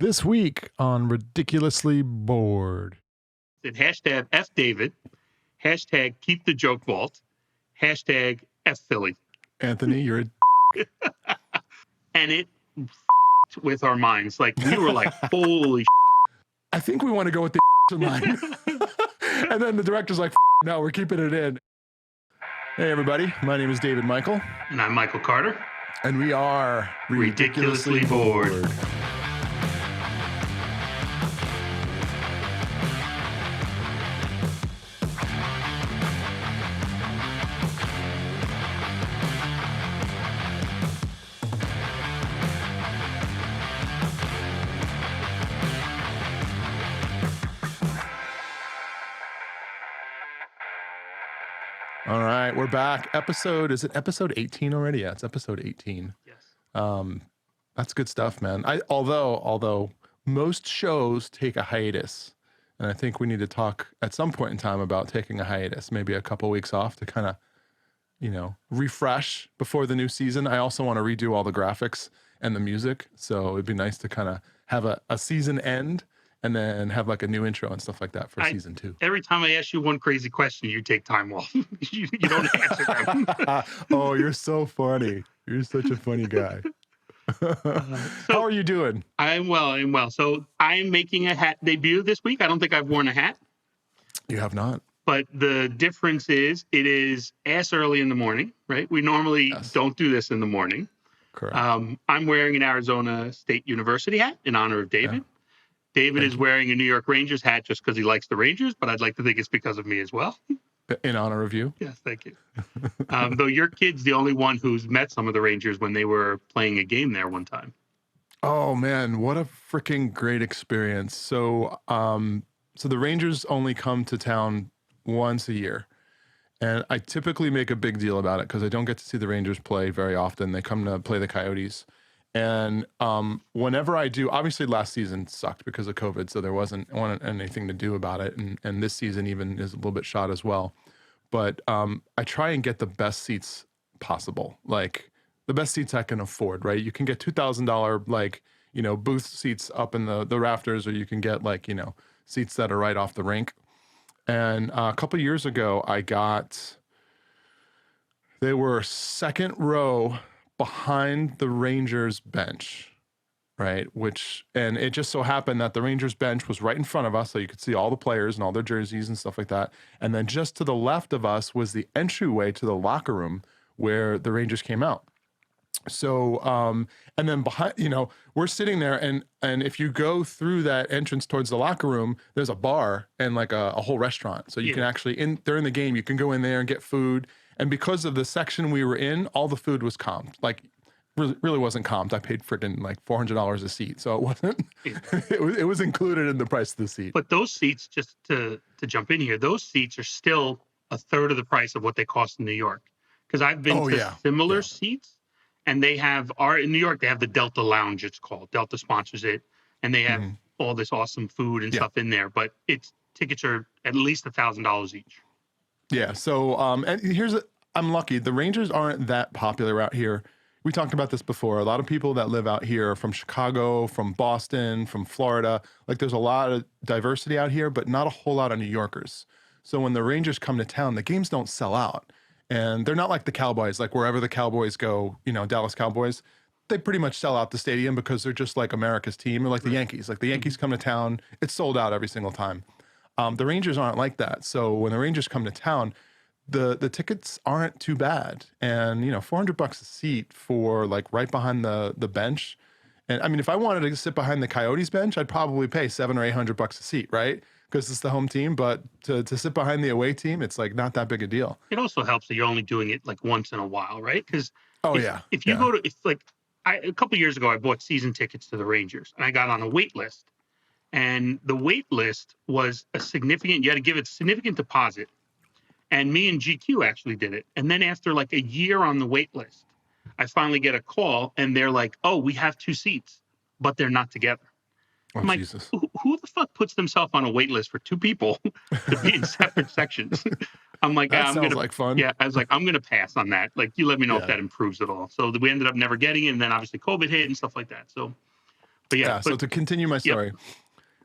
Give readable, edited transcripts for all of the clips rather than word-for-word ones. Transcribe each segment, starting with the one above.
This week on Ridiculously Bored. Then hashtag F David, hashtag keep the joke vault, hashtag F Philly. Anthony, you're a And it with our minds. Like, we were like, holy I think we want to go with the in line. And then the director's like, no, we're keeping it in. Hey, everybody. My name is David Michael. And I'm Michael Carter. And we are Ridiculously Bored. All right, we're back. Is it episode 18 already? Yeah, it's episode 18. Yes. That's good stuff, man. Although most shows take a hiatus, and I think we need to talk at some point in time about taking a hiatus, maybe a couple weeks off to kind of, refresh before the new season. I also want to redo all the graphics and the music, so it'd be nice to kind of have a season end and then have like a new intro and stuff like that for season 2. Every time I ask you one crazy question, you take time off. you don't answer them. Oh, you're so funny. You're such a funny guy. How are you doing? I'm well. So I'm making a hat debut this week. I don't think I've worn a hat. You have not. But the difference is it is ass early in the morning, right? We normally don't do this in the morning. Correct. I'm wearing an Arizona State University hat in honor of David. Yeah. David is wearing a New York Rangers hat just because he likes the Rangers, but I'd like to think it's because of me as well. In honor of you? Yes, thank you. Though your kid's the only one who's met some of the Rangers when they were playing a game there one time. Oh, man, what a freaking great experience. So the Rangers only come to town once a year. And I typically make a big deal about it because I don't get to see the Rangers play very often. They come to play the Coyotes. And whenever I do, obviously last season sucked because of COVID, so there wasn't anything to do about it. And this season even is a little bit shot as well. But I try and get the best seats possible, like the best seats I can afford, right? You can get $2,000, booth seats up in the rafters, or you can get seats that are right off the rink. And a couple years ago, they were second row behind the Rangers bench, right? And it just so happened that the Rangers bench was right in front of us, so you could see all the players and all their jerseys and stuff like that. And then just to the left of us was the entryway to the locker room where the Rangers came out. So, and then behind, we're sitting there, and if you go through that entrance towards the locker room, there's a bar and like a whole restaurant. So you can actually, during the game, you can go in there and get food. And because of the section we were in, all the food was comped. Like, really wasn't comped. I paid freaking like $400 a seat, so it wasn't. it was included in the price of the seat. But those seats, just to jump in here, those seats are still a third of the price of what they cost in New York. Because I've been to similar seats, and they have in New York they have the Delta Lounge. It's called Delta sponsors it, and they have all this awesome food and stuff in there. But tickets are at least $1,000 each. Yeah. So, and I'm lucky. The Rangers aren't that popular out here. We talked about this before. A lot of people that live out here are from Chicago, from Boston, from Florida. Like, there's a lot of diversity out here, but not a whole lot of New Yorkers. So when the Rangers come to town, the games don't sell out. And they're not like the Cowboys, like wherever the Cowboys go, Dallas Cowboys, they pretty much sell out the stadium because they're just like America's team, or like the Yankees. Like the Yankees come to town, it's sold out every single time. The Rangers aren't like that. So when the Rangers come to town, the tickets aren't too bad. And, $400 a seat for like right behind the bench. And I mean, if I wanted to sit behind the Coyotes bench, I'd probably pay $700 or $800 a seat, right? Because it's the home team. But to sit behind the away team, it's like not that big a deal. It also helps that you're only doing it like once in a while, right? Because if you go to, a couple of years ago, I bought season tickets to the Rangers, and I got on a wait list. And the wait list was you had to give it a significant deposit. And me and GQ actually did it. And then after like a year on the wait list, I finally get a call, and they're like, oh, we have 2 seats, but they're not together. Oh, I'm like, Jesus. Who the fuck puts themselves on a wait list for 2 people to be in separate sections? I'm like, that sounds like fun. Yeah, I was like, I'm going to pass on that. Like, you let me know if that improves at all. So we ended up never getting it. And then obviously COVID hit and stuff like that. So But yeah. So to continue my story,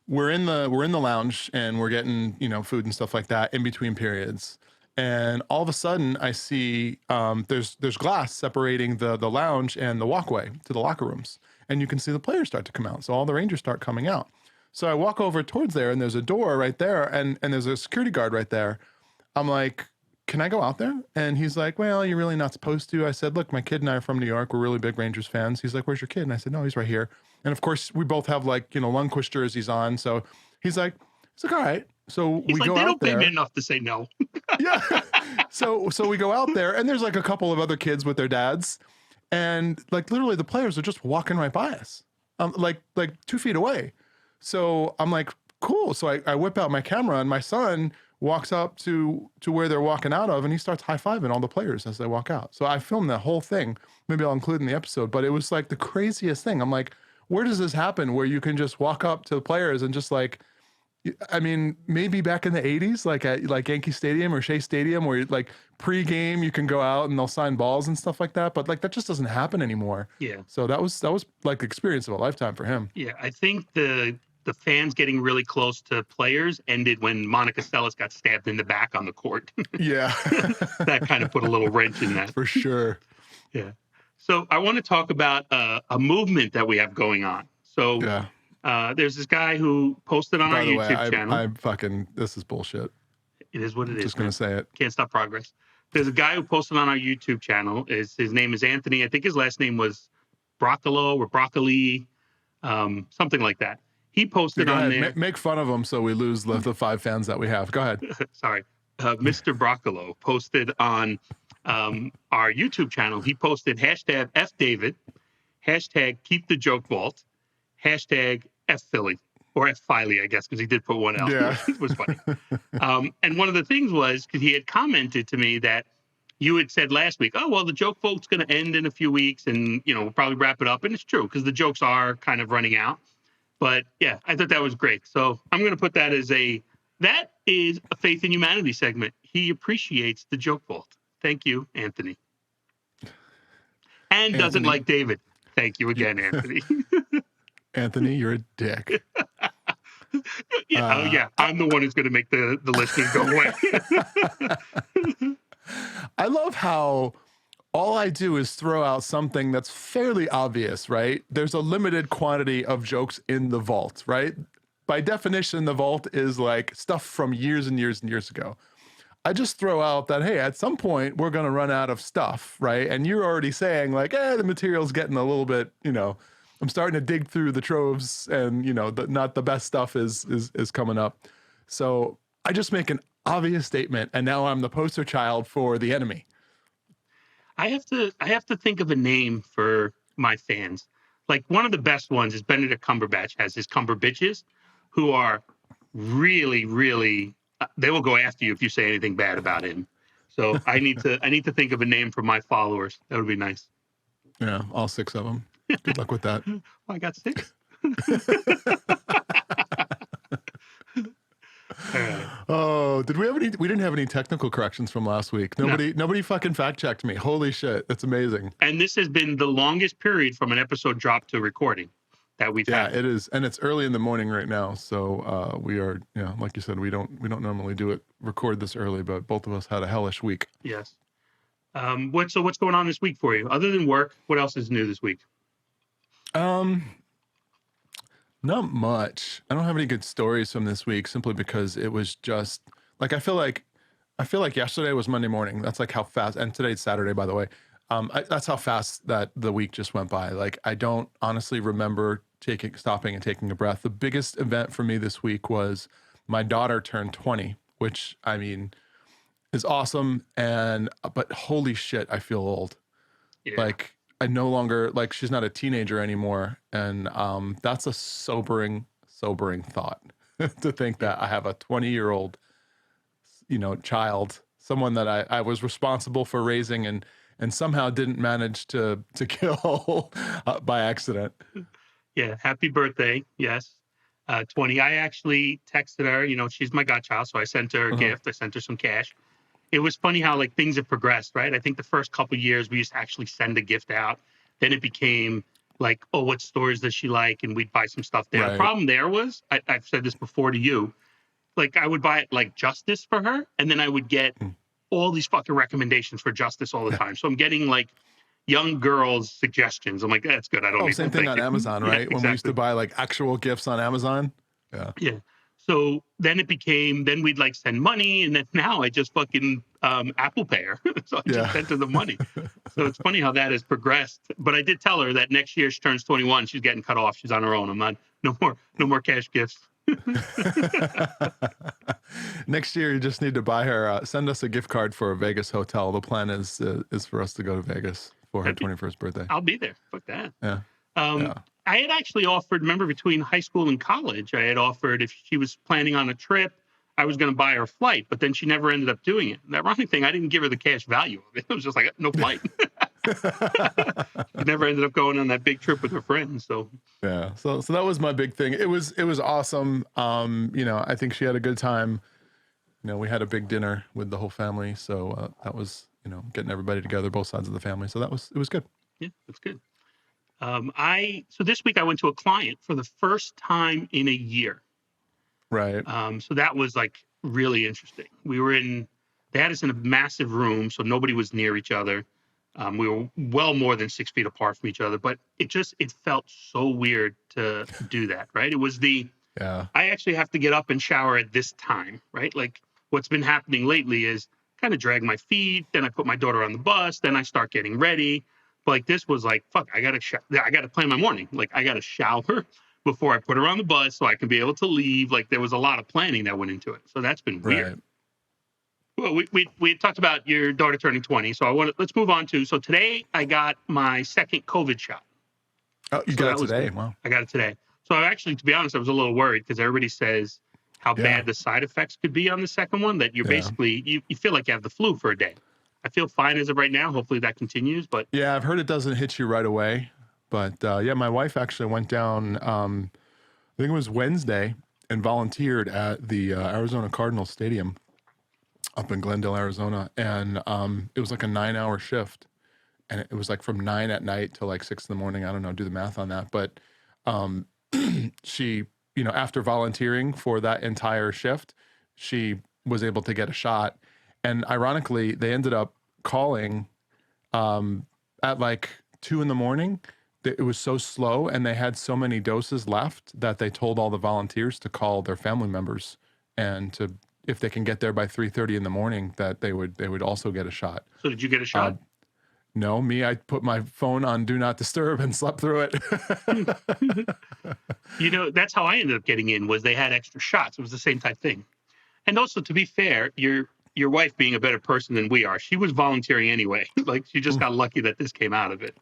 we're in the lounge and we're getting, you know, food and stuff like that in between periods. And all of a sudden I see there's glass separating the lounge and the walkway to the locker rooms. And you can see the players start to come out. So all the Rangers start coming out. So I walk over towards there and there's a door right there and there's a security guard right there. I'm like, can I go out there? And he's like, well, you're really not supposed to. I said, look, my kid and I are from New York. We're really big Rangers fans. He's like, where's your kid? And I said, no, he's right here. And of course, we both have like, you know, Lundqvist jerseys on. So he's like, all right. So he's we like, go they out don't there. pay me enough to say no. Yeah. So we go out there and there's like a couple of other kids with their dads. And like literally the players are just walking right by us, like 2 feet away. So I'm like, cool. So I whip out my camera and my son walks up to where they're walking out of and he starts high-fiving all the players as they walk out. So I filmed that whole thing. Maybe I'll include in the episode, but it was like the craziest thing. I'm like, where does this happen where you can just walk up to the players and just like, I mean, maybe back in the 80s, like at like Yankee Stadium or Shea Stadium where like pre-game you can go out and they'll sign balls and stuff like that. But like that just doesn't happen anymore. Yeah. So that was like the experience of a lifetime for him. Yeah. I think the fans getting really close to players ended when Monica Seles got stabbed in the back on the court. Yeah. That kind of put a little wrench in that. For sure. Yeah. So I want to talk about a movement that we have going on. So there's this guy who posted on our YouTube channel. I'm fucking, this is bullshit. It is what it is. Just going to say it. Can't stop progress. There's a guy who posted on our YouTube channel. His name is Anthony. I think his last name was Broccolo or Broccoli, something like that. He posted on there. Make fun of him so we lose the 5 fans that we have. Go ahead. Sorry. Mr. Broccolo posted on our YouTube channel. He posted hashtag FDavid, hashtag Keep the Joke Vault, hashtag FPhilly, or FPhiley, I guess, because he did put one L. Yeah. It was funny. And one of the things was, because he had commented to me that you had said last week, oh, well, the joke vault's going to end in a few weeks and, you know, we'll probably wrap it up. And it's true, because the jokes are kind of running out. But yeah, I thought that was great. So I'm going to put that as that is a Faith in Humanity segment. He appreciates the joke vault. Thank you, Anthony. And doesn't like David. Thank you again, Anthony. Anthony, you're a dick. Yeah, I'm the one who's going to make the listeners go away. I love how all I do is throw out something that's fairly obvious, right? There's a limited quantity of jokes in the vault, right? By definition, the vault is like stuff from years and years and years ago. I just throw out that, hey, at some point we're going to run out of stuff, right? And you're already saying like, the material's getting a little bit, you know, I'm starting to dig through the troves and, you know, not the best stuff is coming up. So I just make an obvious statement and now I'm the poster child for the enemy. I have to think of a name for my fans. Like one of the best ones is Benedict Cumberbatch has his Cumberbitches, who are really, really, they will go after you if you say anything bad about him. So I need to think of a name for my followers. That would be nice. Yeah, all 6 of them. Good luck with that. I got 6. Oh, did we have any? We didn't have any technical corrections from last week. Nobody fucking fact checked me. Holy shit, that's amazing. And this has been the longest period from an episode drop to recording that we've had. Yeah, it is, and it's early in the morning right now. So we are, like you said, we don't normally record this early, but both of us had a hellish week. Yes. What's going on this week for you? Other than work, what else is new this week? Not much. I don't have any good stories from this week simply because it was just like I feel like yesterday was Monday morning. That's like how fast, and today's Saturday, by the way. That's how fast that the week just went by. Like I don't honestly remember stopping and taking a breath. The biggest event for me this week was my daughter turned 20, which I mean is awesome. But holy shit, I feel old. Yeah. Like I no longer, like she's not a teenager anymore. And that's a sobering thought to think that I have a 20-year-old, child, someone that I was responsible for raising and somehow didn't manage to kill by accident. Yeah. Happy birthday. Yes. 20. I actually texted her, she's my godchild. So I sent her a gift. I sent her some cash. It was funny how like things have progressed, right? I think the first couple of years we used to actually send a gift out. Then it became like, oh, what stores does she like? And we'd buy some stuff there. Right. The problem there was, I've said this before to you, like I would buy like Justice for her, and then I would get all these fucking recommendations for Justice all the time. So I'm getting like young girls suggestions. I'm like, that's good. I don't need same them. thing on Amazon, right? Exactly. When we used to buy like actual gifts on Amazon. Yeah. So then then we'd like send money, and then now I just fucking Apple Pay her. So I just sent her the money. So it's funny how that has progressed. But I did tell her that next year she turns 21, she's getting cut off. She's on her own. I'm not no more cash gifts. Next year, you just need to buy her. Send us a gift card for a Vegas hotel. The plan is for us to go to Vegas for her 21st birthday. I'll be there. Fuck that. Yeah. I had actually offered. Remember, between high school and college, I had offered if she was planning on a trip, I was going to buy her a flight. But then she never ended up doing it. The ironic thing, I didn't give her the cash value of it. It was just like no flight. She never ended up going on that big trip with her friends. So yeah, so that was my big thing. It was awesome. I think she had a good time. We had a big dinner with the whole family, so that was getting everybody together, both sides of the family. So it was good. Yeah, that's good. So this week I went to a client for the first time in a year. Right. So that was like really interesting. They had us in a massive room, so nobody was near each other. We were well more than 6 feet apart from each other, but it felt so weird to do that, right? It was I actually have to get up and shower at this time, right? Like what's been happening lately is kind of drag my feet, then I put my daughter on the bus, then I start getting ready. But like this was like, fuck, I gotta plan my morning. Like I gotta shower before I put her on the bus so I can be able to leave. Like there was a lot of planning that went into it. So that's been weird. Right. Well, we talked about your daughter turning 20, so let's move on to. So today I got my second COVID shot. Oh, you got it today? Wow. I got it today. So actually, to be honest, I was a little worried because everybody says how bad the side effects could be on the second one. That you're basically you feel like you have the flu for a day. I feel fine as of right now. Hopefully that continues. But yeah, I've heard it doesn't hit you right away. But my wife actually went down. I think it was Wednesday and volunteered at the Arizona Cardinals Stadium up in Glendale, Arizona, and it was like a 9-hour shift, and it was like from 9 at night till like 6 in the morning. I don't know, do the math on that, but she, after volunteering for that entire shift, she was able to get a shot, and ironically, they ended up calling at like 2 in the morning. It was so slow, and they had so many doses left that they told all the volunteers to call their family members and to. If they can get there by 3:30 in the morning, that they would also get a shot. So did you get a shot? No, I put my phone on Do Not Disturb and slept through it. That's how I ended up getting in. Was they had extra shots? It was the same type thing. And also, to be fair, your wife being a better person than we are, she was volunteering anyway. Like she just got lucky that this came out of it.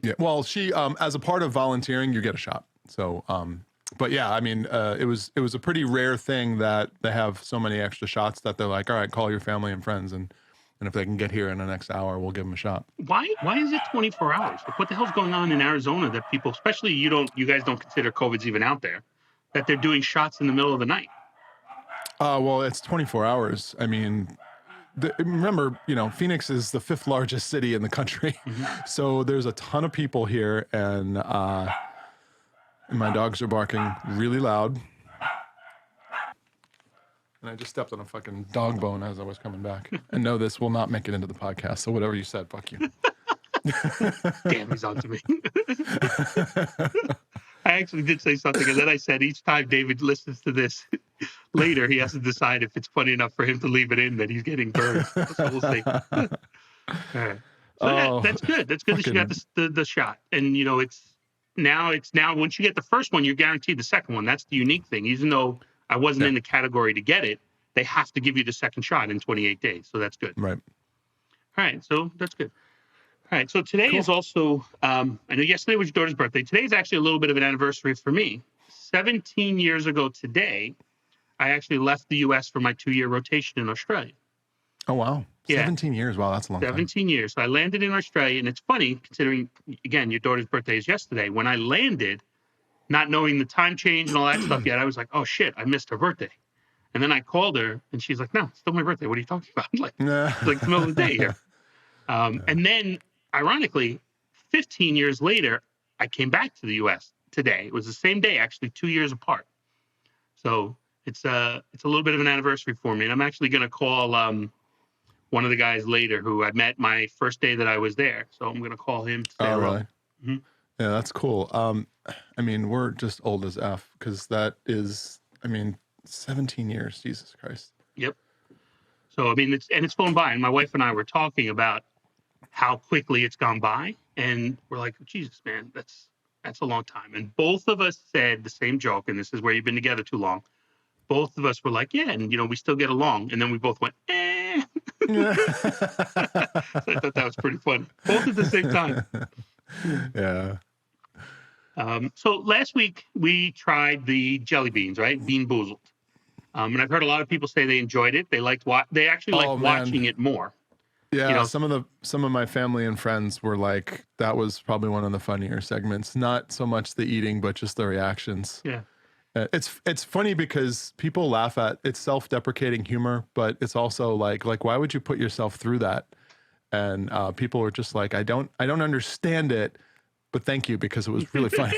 Yeah. Well, she as a part of volunteering, you get a shot. So. But yeah, I mean, it was a pretty rare thing that they have so many extra shots that they're like, all right, call your family and friends, and if they can get here in the next hour, we'll give them a shot. Why is it 24 hours? Like, what the hell's going on in Arizona that people, especially you guys don't consider COVID's even out there, that they're doing shots in the middle of the night? Well, it's 24 hours. I mean, remember, Phoenix is the 5th largest city in the country, so there's a ton of people here, and my dogs are barking really loud. And I just stepped on a fucking dog bone as I was coming back. And no, this will not make it into the podcast. So whatever you said, fuck you. Damn, he's on to me. I actually did say something. And then I said, each time David listens to this later, he has to decide if it's funny enough for him to leave it in that he's getting burned. So we'll see. All right. So that's good. That's good that you got the shot. And, it's now once you get the first one, you're guaranteed the second one. That's the unique thing. Even though I wasn't in the category to get it, they have to give you the second shot in 28 days. So that's good. Right. All right. So that's good. All right. So today is also, I know yesterday was your daughter's birthday. Today is actually a little bit of an anniversary for me. 17 years ago today, I actually left the U.S. for my 2-year rotation in Australia. Oh, wow. Yeah. 17 years. Wow, that's a long time. 17 years. So I landed in Australia, and it's funny, considering, again, your daughter's birthday is yesterday. When I landed, not knowing the time change and all that stuff yet, I was like, oh, shit, I missed her birthday. And then I called her, and she's like, no, it's still my birthday. What are you talking about? It's like the middle of the day here. And then, ironically, 15 years later, I came back to the U.S. today. It was the same day, actually, 2 years apart. So it's a little bit of an anniversary for me. And I'm actually going to call one of the guys later who I met my first day that I was there. So I'm going to call him to say hello. Really? Mm-hmm. Yeah, that's cool. I mean, we're just old as F because that is, 17 years. Jesus Christ. Yep. So, I mean, it's flown by. And my wife and I were talking about how quickly it's gone by. And we're like, Jesus, man, that's a long time. And both of us said the same joke. And this is where you've been together too long. Both of us were like, yeah, and, we still get along. And then we both went, eh. So I thought that was pretty funny. Both at the same time. Yeah. So last week we tried the jelly beans, right? Bean Boozled. And I've heard a lot of people say they enjoyed it. They liked they actually liked watching it more. Yeah, some of my family and friends were like, that was probably one of the funnier segments. Not so much the eating, but just the reactions. Yeah. It's funny because people laugh at it's self-deprecating humor, but it's also like why would you put yourself through that? And people were just like, I don't understand it, but thank you because it was really funny.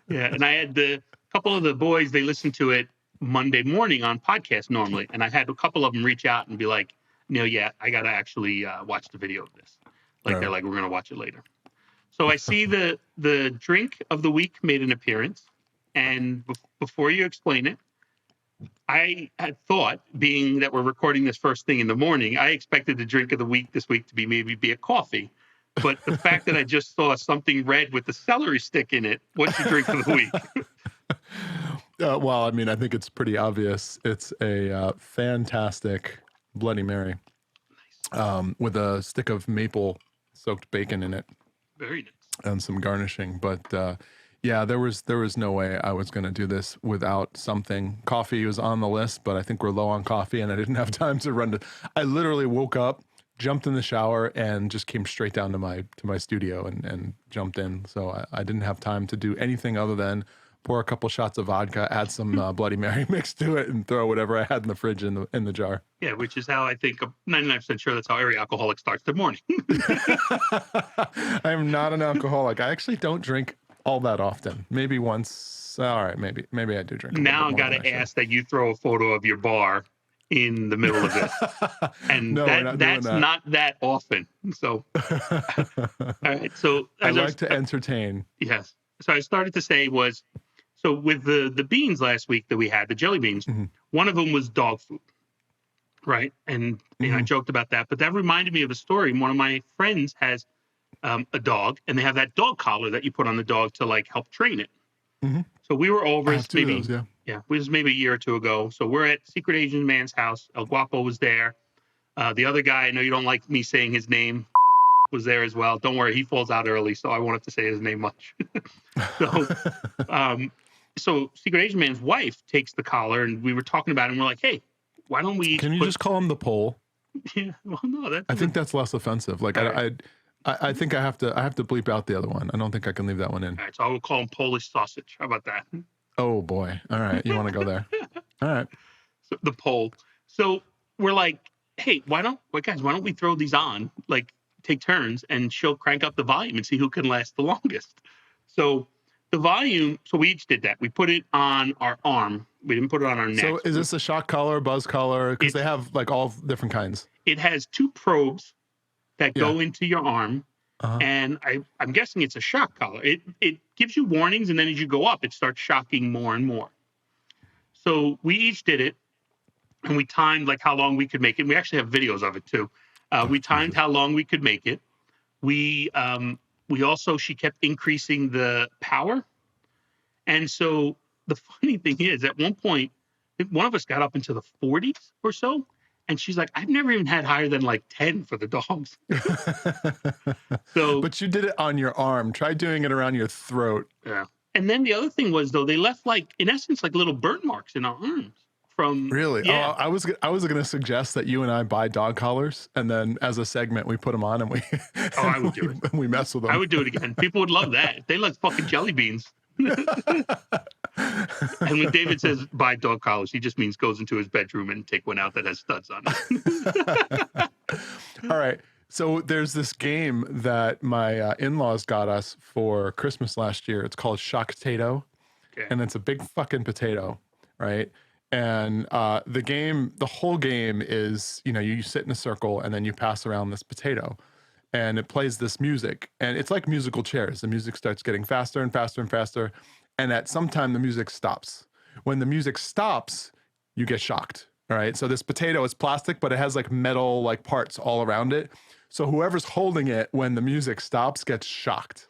Yeah, and I had a couple of the boys, they listen to it Monday morning on podcast normally, and I had a couple of them reach out and be like, yeah, I got to actually watch the video of this. Like, they're like, we're going to watch it later. So I see the drink of the week made an appearance. And before you explain it, I had thought, being that we're recording this first thing in the morning, I expected the drink of the week this week to be a coffee. But the fact that I just saw something red with the celery stick in it, what's your drink of the week? Well, I think it's pretty obvious. It's a fantastic Bloody Mary. Nice. With a stick of maple soaked bacon in it. Very nice. And some garnishing. But yeah, there was no way I was going to do this without something. Coffee was on the list, but I think we're low on coffee and I didn't have time to run to. I literally woke up, jumped in the shower, and just came straight down to my studio and jumped in. So I didn't have time to do anything other than pour a couple shots of vodka, add some Bloody Mary mix to it, and throw whatever I had in the fridge in the jar. Yeah, which is how I think I'm 99% sure that's how every alcoholic starts their morning. I'm not an alcoholic. I actually don't drink all that often. Maybe once. All right, maybe I do drink. Now I got to ask that you throw a photo of your bar in the middle of this, and no, that's not that often. So, all right. So I like to entertain. Yes. So I started to say was, so with the beans last week that we had, the jelly beans, one of them was dog food, right? And I joked about that, but that reminded me of a story. One of my friends has a dog, and they have that dog collar that you put on the dog to like help train it. So we were over maybe it was maybe a year or two ago. So we're at Secret Asian Man's house. El Guapo was there. The other guy, I know you don't like me saying his name, was there as well. Don't worry, he falls out early, so I won't have to say his name much. So Secret Asian Man's wife takes the collar, and we were talking about it, and we're like, hey, why don't we Can you just call him the pole? Yeah, well, no, I think that's less offensive. Like I think I have to bleep out the other one. I don't think I can leave that one in. All right, so I will call him Polish sausage. How about that? Oh boy. All right. You want to go there? All right. So, the pole. So we're like, hey, why don't we throw these on? Like, take turns, and she'll crank up the volume and see who can last the longest. So the volume, so we each did that. We put it on our arm. We didn't put it on our neck. So is this a shock collar, buzz collar? Because they have like all different kinds. It has two probes that go into your arm. And I'm guessing it's a shock collar. It gives you warnings, and then as you go up, it starts shocking more and more. So we each did it, and we timed like how long we could make it. We actually have videos of it too. We timed how long we could make it. We also, she kept increasing the power. And so the funny thing is, at one point, one of us got up into the 40s or so. And she's like, I've never even had higher than like 10 for the dogs. But you did it on your arm. Try doing it around your throat. Yeah. And then the other thing was, though, they left like, in essence, like little burn marks in our arms. From really? Yeah. I was going to suggest that you and I buy dog collars, and then as a segment we put them on and we I would do it. We mess with them. I would do it again. People would love that. They like fucking jelly beans. And when David says buy dog collars, he just means goes into his bedroom and take one out that has studs on it. All right. So there's this game that my in-laws got us for Christmas last year. It's called Shock Tato, and it's a big fucking potato, right? And the whole game is, you sit in a circle and then you pass around this potato, and it plays this music, and it's like musical chairs. The music starts getting faster and faster and faster, and at some time the music stops. When the music stops, you get shocked. All right. So this potato is plastic, but it has like metal like parts all around it. So whoever's holding it when the music stops gets shocked.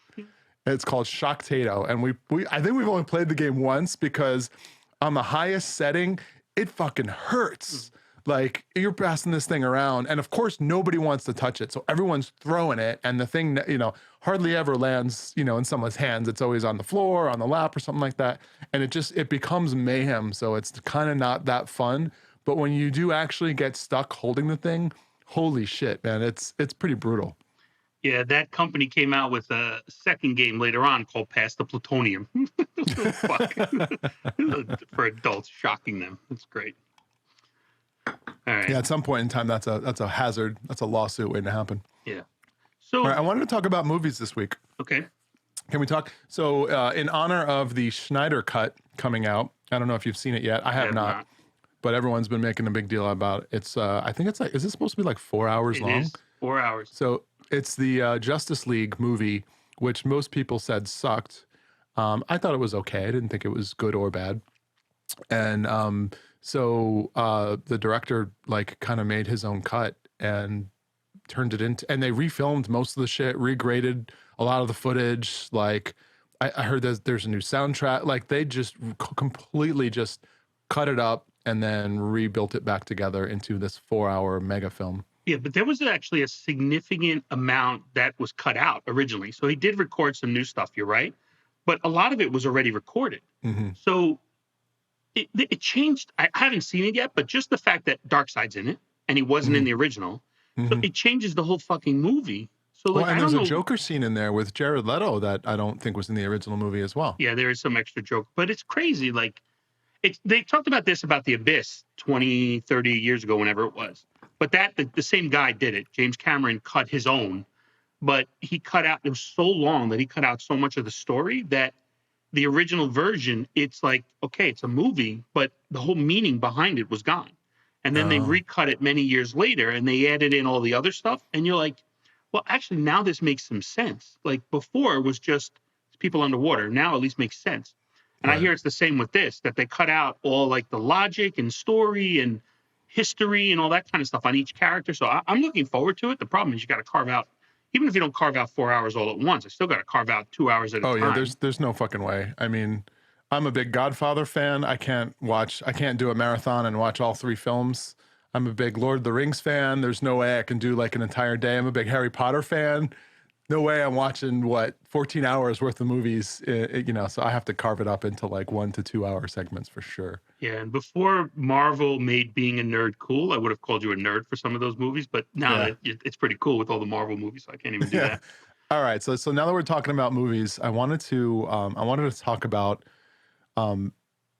It's called Shock Tato. And I think we've only played the game once because on the highest setting, it fucking hurts. Like you're passing this thing around, and of course nobody wants to touch it. So everyone's throwing it, and the thing, hardly ever lands, in someone's hands. It's always on the floor, on the lap or something like that. And it becomes mayhem. So it's kind of not that fun. But when you do actually get stuck holding the thing, holy shit, man, it's pretty brutal. Yeah, that company came out with a second game later on called Pass the Plutonium. Fuck. For adults, shocking them. That's great. All right. Yeah, at some point in time, that's a hazard. That's a lawsuit waiting to happen. Yeah. So I wanted to talk about movies this week. Okay. Can we talk? So in honor of the Schneider Cut coming out, I don't know if you've seen it yet. I have not. But everyone's been making a big deal about it. It's I think it's like, is it supposed to be like 4 hours long? It is 4 hours. So it's the Justice League movie, which most people said sucked. I thought it was okay. I didn't think it was good or bad. And so the director like kind of made his own cut and turned it into, and they refilmed most of the shit, regraded a lot of the footage. Like I heard there's a new soundtrack. Like they just completely just cut it up and then rebuilt it back together into this 4-hour mega film. Yeah, but there was actually a significant amount that was cut out originally. So he did record some new stuff, you're right. But a lot of it was already recorded. Mm-hmm. So it changed. I haven't seen it yet, but just the fact that Darkseid's in it and he wasn't in the original, so it changes the whole fucking movie. So like, and there's a Joker scene in there with Jared Leto that I don't think was in the original movie as well. Yeah, there is some extra joke, but it's crazy. Like they talked about this about The Abyss 20, 30 years ago, whenever it was. But the same guy did it. James Cameron cut his own, but he cut out, it was so long that he cut out so much of the story that the original version, it's like, okay, it's a movie, but the whole meaning behind it was gone. And then they recut it many years later and they added in all the other stuff. And you're like, well, actually, now this makes some sense. Like before it was just people underwater. Now at least makes sense. And I hear it's the same with this, that they cut out all like the logic and story and history and all that kind of stuff on each character. So I'm looking forward to it. The problem is you got to carve out, even if you don't carve out 4 hours all at once, I still got to carve out 2 hours at a time. Oh yeah, there's no fucking way. I mean, I'm a big Godfather fan. I can't do a marathon and watch all 3 films. I'm a big Lord of the Rings fan. There's no way I can do like an entire day. I'm a big Harry Potter fan. No way I'm watching 14 hours worth of movies, so I have to carve it up into like 1 to 2 hour segments for sure. Yeah, and before Marvel made being a nerd cool, I would have called you a nerd for some of those movies, but now it's pretty cool with all the Marvel movies, so I can't even do that. All right, so now that we're talking about movies, I wanted to talk about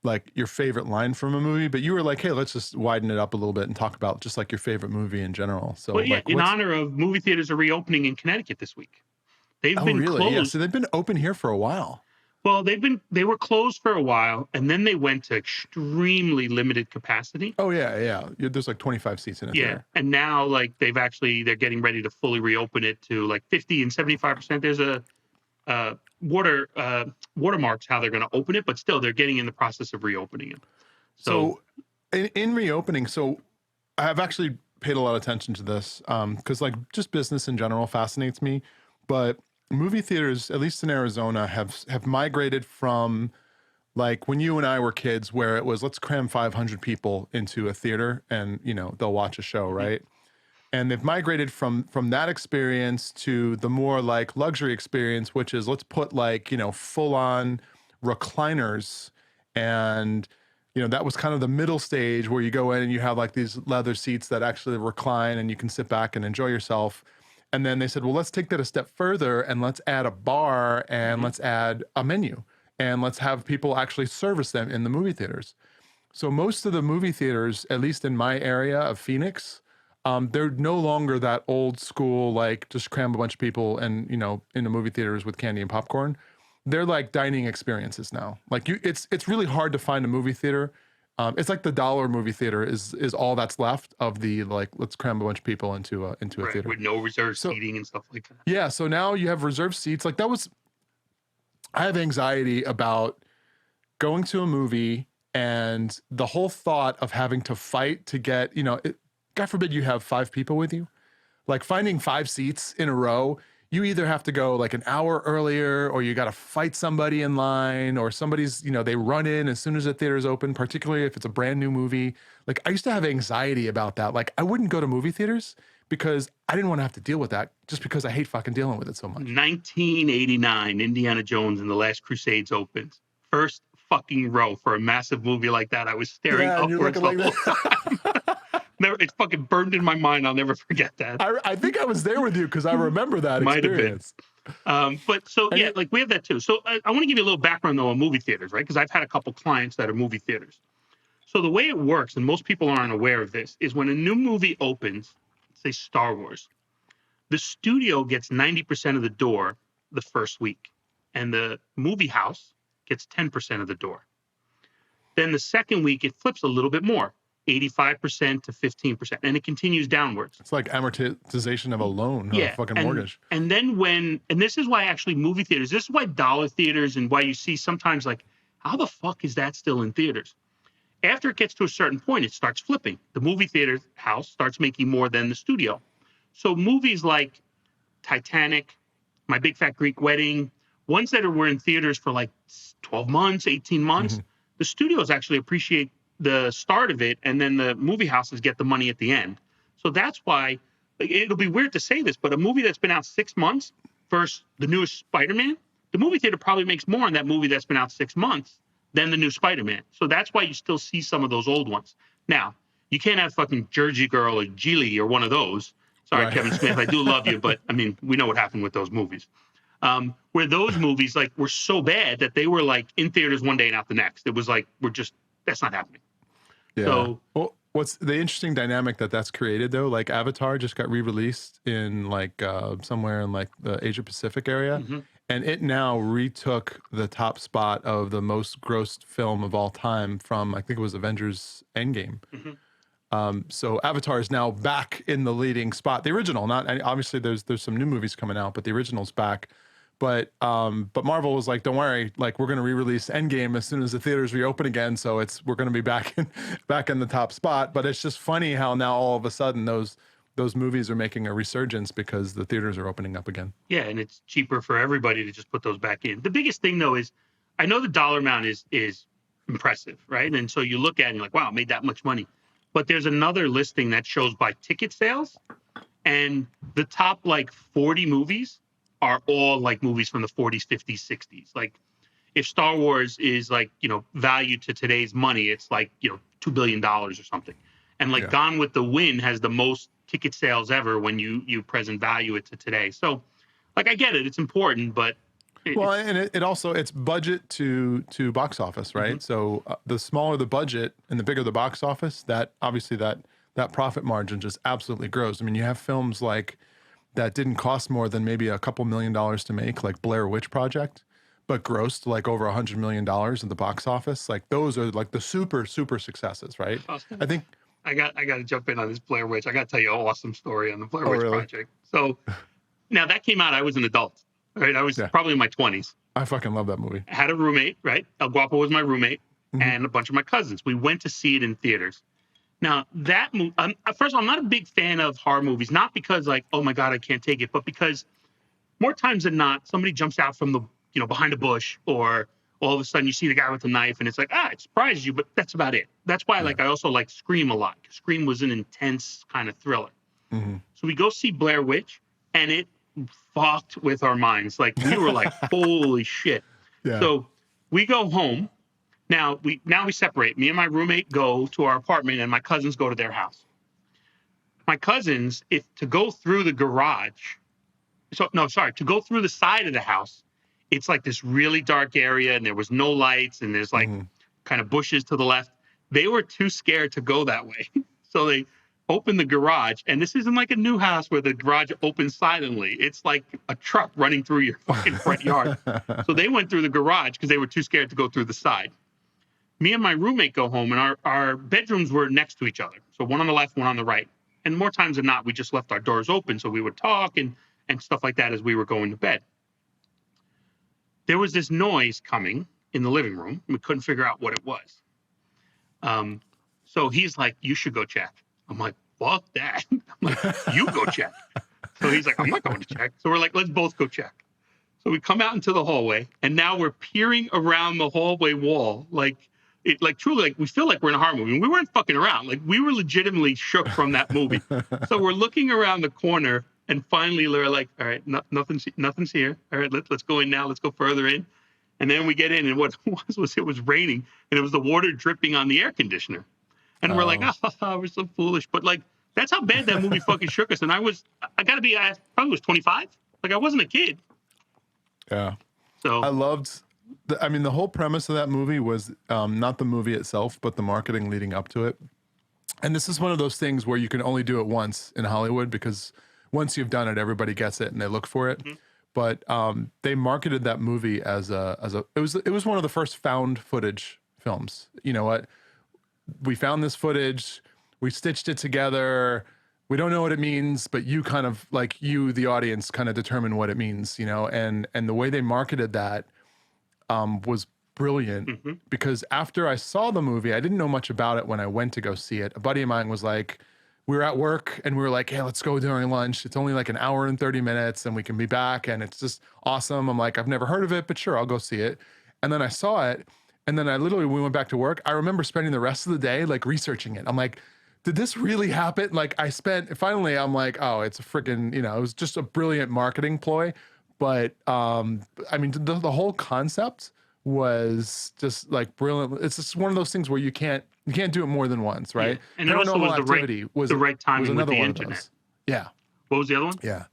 like your favorite line from a movie, but you were like, hey, let's just widen it up a little bit and talk about just like your favorite movie in general. So well, yeah, in honor of movie theaters are reopening in Connecticut this week. They've been closed. Yeah, so they've been open here for a while. Well, they were closed for a while, and then they went to extremely limited capacity. Oh yeah. There's like 25 seats in it. Yeah, there. And now like they're getting ready to fully reopen it to like 50 and 75%. There's a watermarks how they're going to open it, but still they're getting in the process of reopening it. So in reopening, so I've actually paid a lot of attention to this because like just business in general fascinates me, but movie theaters, at least in Arizona, have migrated from like when you and I were kids, where it was let's cram 500 people into a theater and they'll watch a show, right? And they've migrated from that experience to the more like luxury experience, which is let's put like full on recliners, and that was kind of the middle stage where you go in and you have like these leather seats that actually recline and you can sit back and enjoy yourself. And then they said, well, let's take that a step further and let's add a bar and let's add a menu and let's have people actually service them in the movie theaters. So most of the movie theaters, at least in my area of Phoenix, they're no longer that old school, like just cram a bunch of people and, you know, in the movie theaters with candy and popcorn. They're like dining experiences now. Like it's really hard to find a movie theater. It's like the dollar movie theater is all that's left of the, like, let's cram a bunch of people into a theater with no reserved seating and stuff like that. Yeah, so now you have reserved seats. Like I have anxiety about going to a movie and the whole thought of having to fight to get, you know, God forbid you have 5 people with you. Like finding 5 seats in a row, you either have to go like an hour earlier or you got to fight somebody in line or somebody's, you know, they run in as soon as the theater's open, particularly if it's a brand new movie. Like I used to have anxiety about that. Like I wouldn't go to movie theaters because I didn't want to have to deal with that just because I hate fucking dealing with it so much. 1989, Indiana Jones and the Last Crusades opens. First fucking row for a massive movie like that. I was staring upwards the whole time. It's fucking burned in my mind. I'll never forget that. I think I was there with you because I remember that experience. But so, yeah, like we have that too. So I want to give you a little background though on movie theaters, right? Because I've had a couple clients that are movie theaters. So the way it works, and most people aren't aware of this, is when a new movie opens, say Star Wars, the studio gets 90% of the door the first week, and the movie house gets 10% of the door. Then the second week, it flips a little bit more, 85% to 15%, and it continues downwards. It's like amortization of a loan or a fucking mortgage. And then and this is why actually movie theaters, this is why dollar theaters and why you see sometimes like, how the fuck is that still in theaters? After it gets to a certain point, it starts flipping. The movie theater house starts making more than the studio. So movies like Titanic, My Big Fat Greek Wedding, ones that were in theaters for like 12 months, 18 months, the studios actually appreciate the start of it, and then the movie houses get the money at the end. So that's why, like, it'll be weird to say this, but a movie that's been out 6 months versus the newest Spider-Man, the movie theater probably makes more on that movie that's been out 6 months than the new Spider-Man. So that's why you still see some of those old ones. Now, you can't have fucking Jersey Girl or Geely or one of those. Sorry, right. Kevin Smith, I do love you, but I mean, we know what happened with those movies. Where those movies like were so bad that they were like in theaters one day and out the next. It was like, that's not happening. Yeah. So, well, what's the interesting dynamic that's created though? Like Avatar just got re-released in like somewhere in like the Asia Pacific area. And it now retook the top spot of the most grossed film of all time from, I think it was Avengers Endgame. So Avatar is now back in the leading spot. The original, not obviously there's some new movies coming out, but the original's back. But Marvel was like, don't worry, like we're gonna re-release Endgame as soon as the theaters reopen again. So we're gonna be back in the top spot. But it's just funny how now all of a sudden those movies are making a resurgence because the theaters are opening up again. Yeah, and it's cheaper for everybody to just put those back in. The biggest thing though is, I know the dollar amount is impressive, right? And so you look at it and you're like, wow, I made that much money. But there's another listing that shows by ticket sales, and the top like 40 movies are all like movies from the 40s, 50s, 60s. Like if Star Wars is like, you know, valued to today's money, it's like, you know, $2 billion or something. And like Gone with the Wind has the most ticket sales ever when you present value it to today. So like, I get it. It's important, but it also, it's budget to box office, right? So the smaller the budget and the bigger the box office, that obviously that profit margin just absolutely grows. I mean, you have films like that didn't cost more than maybe a couple $1 million to make, like Blair Witch Project, but grossed like over $100 million in the box office. Like those are like the super successes, right? I think I got to jump in on this Blair Witch. I got to tell you an awesome story on the Blair Witch Project. So now that came out, I was an adult, right? I was probably in my 20s. I fucking love that movie. I had a roommate, right? El Guapo was my roommate, and a bunch of my cousins. We went to see it in theaters. Now, that movie, first of all, I'm not a big fan of horror movies, not because like, oh my God, I can't take it, but because more times than not, somebody jumps out from the, you know, behind a bush, or all of a sudden you see the guy with the knife and it's like, it surprises you, but that's about it. That's why I also like Scream a lot. Scream was an intense kind of thriller. So we go see Blair Witch, and it fucked with our minds. Like we were like, holy shit. So we go home. Now we separate. Me and my roommate go to our apartment, and my cousins go to their house. My cousins, to go through the garage, to go through the side of the house, it's like this really dark area, and there was no lights, and there's like kind of bushes to the left. They were too scared to go that way. So they open the garage, and this isn't like a new house where the garage opens silently. It's like a truck running through your fucking front yard. So they went through the garage because they were too scared to go through the side. Me and my roommate go home, and our bedrooms were next to each other. So one on the left, one on the right. And more times than not, we just left our doors open so we would talk and stuff like that as we were going to bed. There was this noise coming in the living room. We couldn't figure out what it was. So he's like, you should go check. I'm like, fuck that. I'm like, you go check. So he's like, I'm not going to check. So we're like, let's both go check. So we come out into the hallway, and now we're peering around the hallway wall. Like truly, like we feel like we're in a horror movie. And we weren't fucking around. Like we were legitimately shook from that movie. So we're looking around the corner, and finally we're like, all right, nothing's here. All right, let's go in now. Let's go further in. And then we get in, and what it was raining, and it was the water dripping on the air conditioner. And we're like, oh, we're so foolish. But like, that's how bad that movie fucking shook us. And I gotta be, I probably was 25. Like I wasn't a kid. Yeah. So I loved, the whole premise of that movie was not the movie itself, but the marketing leading up to it. And this is one of those things where you can only do it once in Hollywood, because once you've done it, everybody gets it and they look for it. Mm-hmm. But they marketed that movie it was one of the first found footage films. You know what? We found this footage, we stitched it together. We don't know what it means, but you kind of like the audience kind of determine what it means, you know, and the way they marketed that was brilliant. Mm-hmm. Because after I saw the movie, I didn't know much about it when I went to go see it. A buddy of mine was like, we were at work and we were like, hey, let's go during lunch. It's only like an hour and 30 minutes and we can be back. And it's just awesome. I'm like, I've never heard of it, but sure, I'll go see it. And then I saw it. And then we went back to work. I remember spending the rest of the day like researching it. I'm like, did this really happen? Like finally I'm like, oh, it's a freaking, it was just a brilliant marketing ploy. But the whole concept was just like brilliant. It's just one of those things where you can't do it more than once, right? Yeah. And it also was the right timing with the internet. Yeah. What was the other one? Yeah.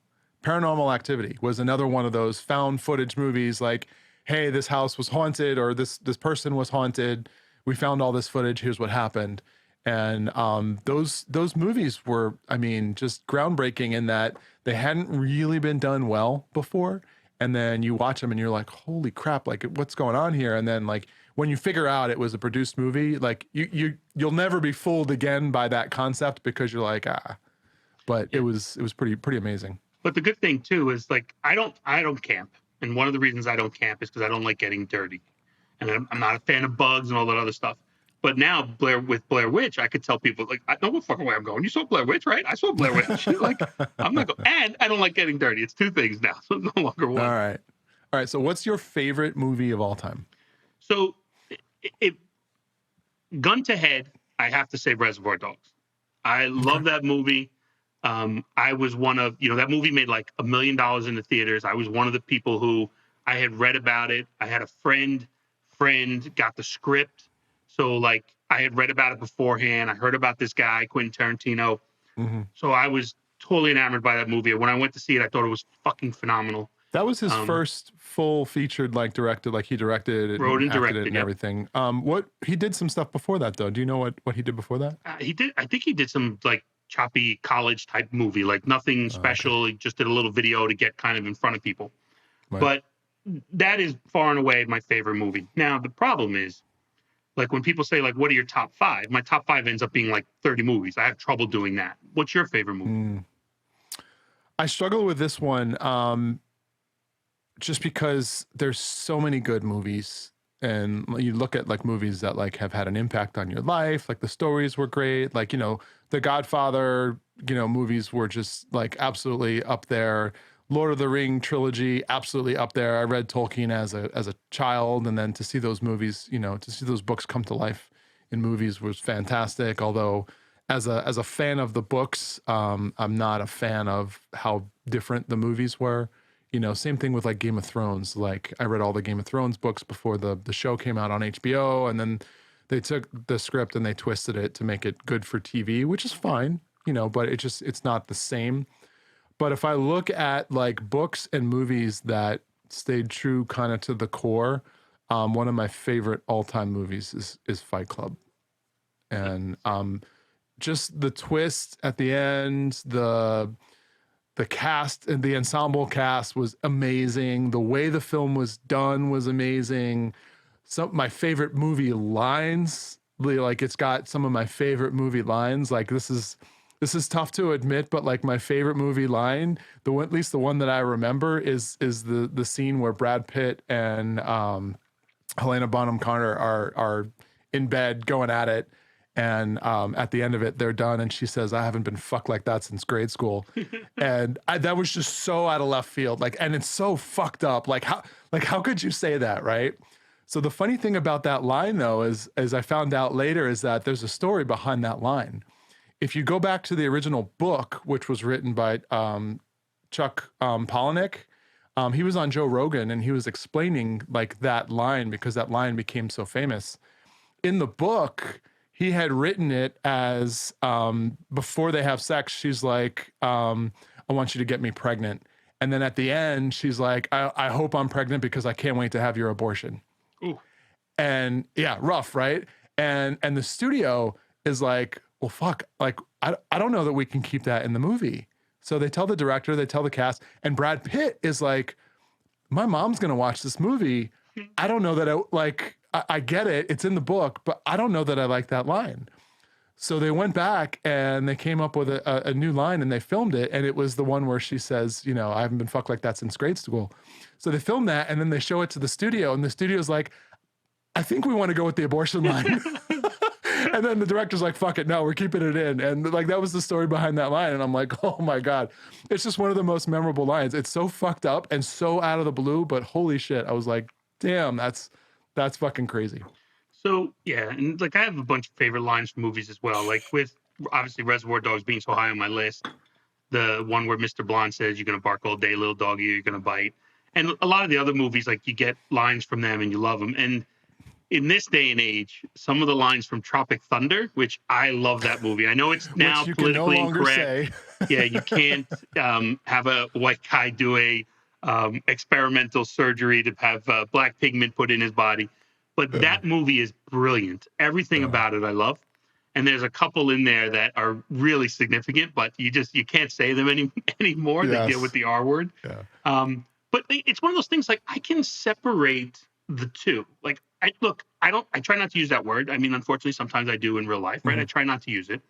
Paranormal Activity was another one of those found footage movies like, hey, this house was haunted, or this person was haunted. We found all this footage. Here's what happened. And those movies were, just groundbreaking in that they hadn't really been done well before. And then you watch them and you're like, holy crap, like what's going on here? And then like when you figure out it was a produced movie, like you'll never be fooled again by that concept, because you're like, but yeah. It was pretty amazing. But the good thing too is like I don't camp. And one of the reasons I don't camp is because I don't like getting dirty. And I'm not a fan of bugs and all that other stuff. But now with Blair Witch, I could tell people, like, I know what fucking way I'm going. You saw Blair Witch, right? I saw Blair Witch. Like, I'm not going. And I don't like getting dirty. It's two things now. So it's no longer one. All right. So what's your favorite movie of all time? So gun to head, I have to say Reservoir Dogs. I love that movie. I was one of, that movie made like $1 million in the theaters. I was one of the people who I had read about it. I had a friend got the script. So like I had read about it beforehand. I heard about this guy, Quentin Tarantino. Mm-hmm. So I was totally enamored by that movie. When I went to see it, I thought it was fucking phenomenal. That was his first full featured, like directed, like he directed it, wrote and directed it and everything. He did some stuff before that though. Do you know what he did before that? I think he did some like choppy college type movie, like nothing special. Okay. He just did a little video to get kind of in front of people. Right. But that is far and away my favorite movie. Now, the problem is, like when people say, like, what are your top 5? My top 5 ends up being like 30 movies. I have trouble doing that. What's your favorite movie? I struggle with this one just because there's so many good movies. And you look at like movies that like have had an impact on your life. Like the stories were great. Like, The Godfather, movies were just like absolutely up there. Lord of the Ring trilogy, absolutely up there. I read Tolkien as a child, and then to see those movies, to see those books come to life in movies was fantastic. Although, as a fan of the books, I'm not a fan of how different the movies were. Same thing with like Game of Thrones. Like I read all the Game of Thrones books before the show came out on HBO, and then they took the script and they twisted it to make it good for TV, which is fine, but it's not the same. But if I look at like books and movies that stayed true kind of to the core, one of my favorite all-time movies is Fight Club. And just the twist at the end, the cast and the ensemble cast was amazing. The way the film was done was amazing. Some my favorite movie lines, like it's got some of my favorite movie lines. Like this is tough to admit, but like my favorite movie line, the one, at least the one that I remember is the scene where Brad Pitt and Helena Bonham Carter are in bed going at it. And at the end of it, they're done. And she says, I haven't been fucked like that since grade school. And that was just so out of left field. Like, and it's so fucked up. Like how could you say that, right? So the funny thing about that line, though, is, as I found out later, is that there's a story behind that line. If you go back to the original book, which was written by Chuck Palahniuk, he was on Joe Rogan and he was explaining like that line because that line became so famous. In the book, he had written it as before they have sex, she's like, I want you to get me pregnant. And then at the end, she's like, I hope I'm pregnant because I can't wait to have your abortion. Ooh. And yeah, rough, right? And the studio is like, well, fuck, like, I don't know that we can keep that in the movie. So they tell the director, they tell the cast, and Brad Pitt is like, my mom's going to watch this movie. I don't know that I get it. It's in the book, but I don't know that I like that line. So they went back and they came up with a new line and they filmed it. And it was the one where she says, you know, I haven't been fucked like that since grade school. So they filmed that and then they show it to the studio and the studio's like, I think we want to go with the abortion line. And then the director's like, fuck it, no, we're keeping it in. And like, that was the story behind that line. And I'm like, oh my God, it's just one of the most memorable lines. It's so fucked up and so out of the blue, but holy shit. I was like, damn, that's fucking crazy. So yeah, and like I have a bunch of favorite lines from movies as well. Like with obviously Reservoir Dogs being so high on my list, the one where Mr. Blonde says, "You're gonna bark all day, little doggy, you're gonna bite," and a lot of the other movies, like you get lines from them and you love them. And in this day and age, some of the lines from Tropic Thunder, which I love that movie. I know it's now politically incorrect. Yeah, you can't have a white guy do a experimental surgery to have black pigment put in his body. But that movie is brilliant. Everything about it I love. And there's a couple in there that are really significant, but you can't say them anymore. Yes. They deal with the R word. Yeah. But it's one of those things like I can separate the two. Like I try not to use that word. I mean, unfortunately, sometimes I do in real life, right? Mm-hmm. I try not to use it.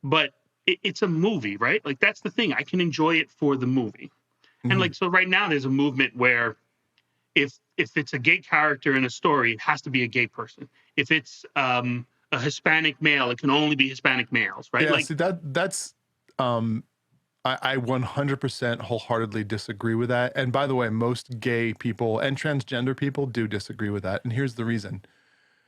But it's a movie, right? Like that's the thing. I can enjoy it for the movie. Mm-hmm. And like, so right now there's a movement where if it's a gay character in a story, it has to be a gay person. If it's a Hispanic male, it can only be Hispanic males, right? Yeah, like, see, that's I 100% wholeheartedly disagree with that. And by the way, most gay people and transgender people do disagree with that. And here's the reason.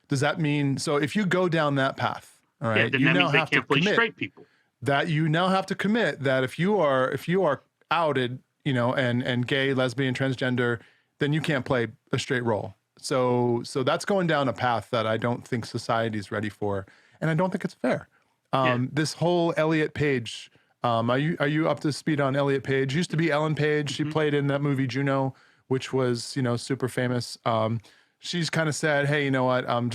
Does that mean, so if you go down that path, all right, then that means they can't play straight people. That you now have to commit that if you are outed, you know, and gay, lesbian, transgender, then you can't play a straight role. So that's going down a path that I don't think society's ready for, and I don't think it's fair. This whole Elliot Page, are you up to speed on Elliot Page? Used to be Ellen Page. She played in that movie Juno, which was, you know, super famous. She's kind of said, hey, you know what? I'm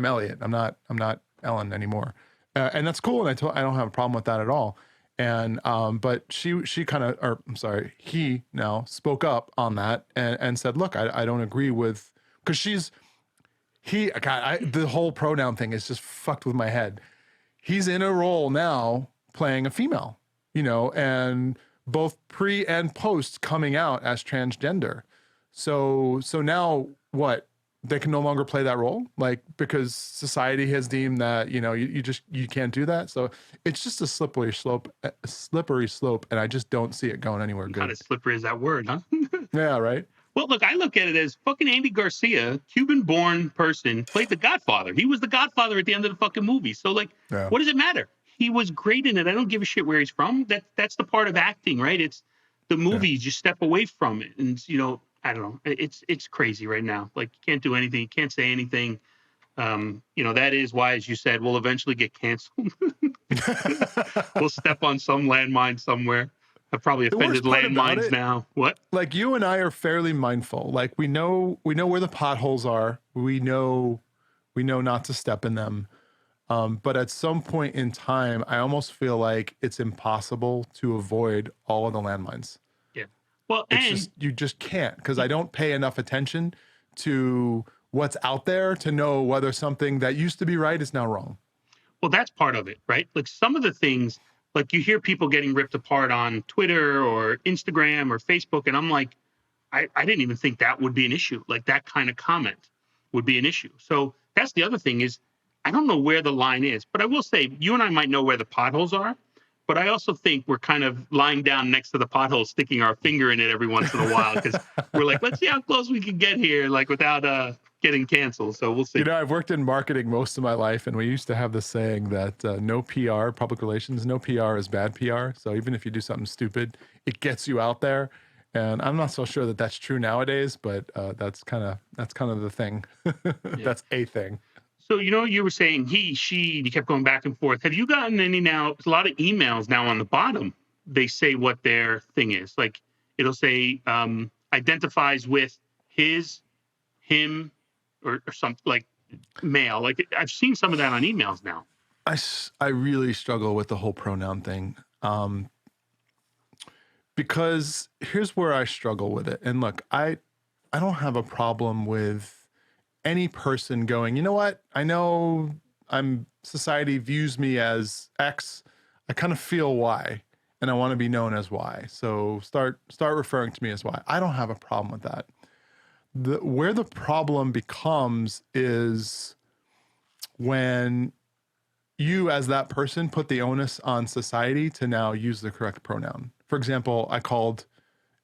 Elliot. I'm not Ellen anymore, and that's cool. And I don't have a problem with that at all. And but she kind of, or I'm sorry, he now spoke up on that and said, look, I don't agree with, because the whole pronoun thing is just fucked with my head. He's in a role now playing a female, you know, and both pre and post coming out as transgender. So now what? They can no longer play that role, like, because society has deemed that, you know, you can't do that. So it's just a slippery slope, and I just don't see it going anywhere good. Not as slippery as that word, huh? Yeah, right. Well, look, I look at it as fucking Andy Garcia, Cuban-born person, played the Godfather. He was the Godfather at the end of the fucking movie. So, like, What does it matter? He was great in it. I don't give a shit where he's from. That's the part of acting, right? It's the movies. You step away from it, and you know. I don't know. It's crazy right now. Like you can't do anything. You can't say anything. You know, that is why, as you said, we'll eventually get canceled. We'll step on some landmine somewhere. I've probably offended landmines now. What? Like you and I are fairly mindful. Like we know where the potholes are. We know not to step in them. But at some point in time, I almost feel like it's impossible to avoid all of the landmines. Yeah. Well, it's just, you just can't, because I don't pay enough attention to what's out there to know whether something that used to be right is now wrong. Well, that's part of it, right? Like some of the things, like you hear people getting ripped apart on Twitter or Instagram or Facebook, and I'm like, I didn't even think that would be an issue. Like that kind of comment would be an issue. So that's the other thing is, I don't know where the line is, but I will say you and I might know where the potholes are. But I also think we're kind of lying down next to the pothole, sticking our finger in it every once in a while because we're like, let's see how close we can get here, like without getting canceled. So we'll see. You know, I've worked in marketing most of my life, and we used to have this saying that no PR, public relations, no PR is bad PR. So even if you do something stupid, it gets you out there. And I'm not so sure that that's true nowadays, but that's kind of the thing. Yeah. That's a thing. So, you know, you were saying he, she, you kept going back and forth. Have you gotten any now? There's a lot of emails now on the bottom. They say what their thing is. Like it'll say identifies with his, him, or something like male. Like I've seen some of that on emails now. I really struggle with the whole pronoun thing. Because here's where I struggle with it. And look, I don't have a problem with any person going, you know what? I know society views me as X. I kind of feel Y, and I want to be known as Y. So start referring to me as Y. I don't have a problem with that. Where the problem becomes is when you as that person put the onus on society to now use the correct pronoun. For example, I called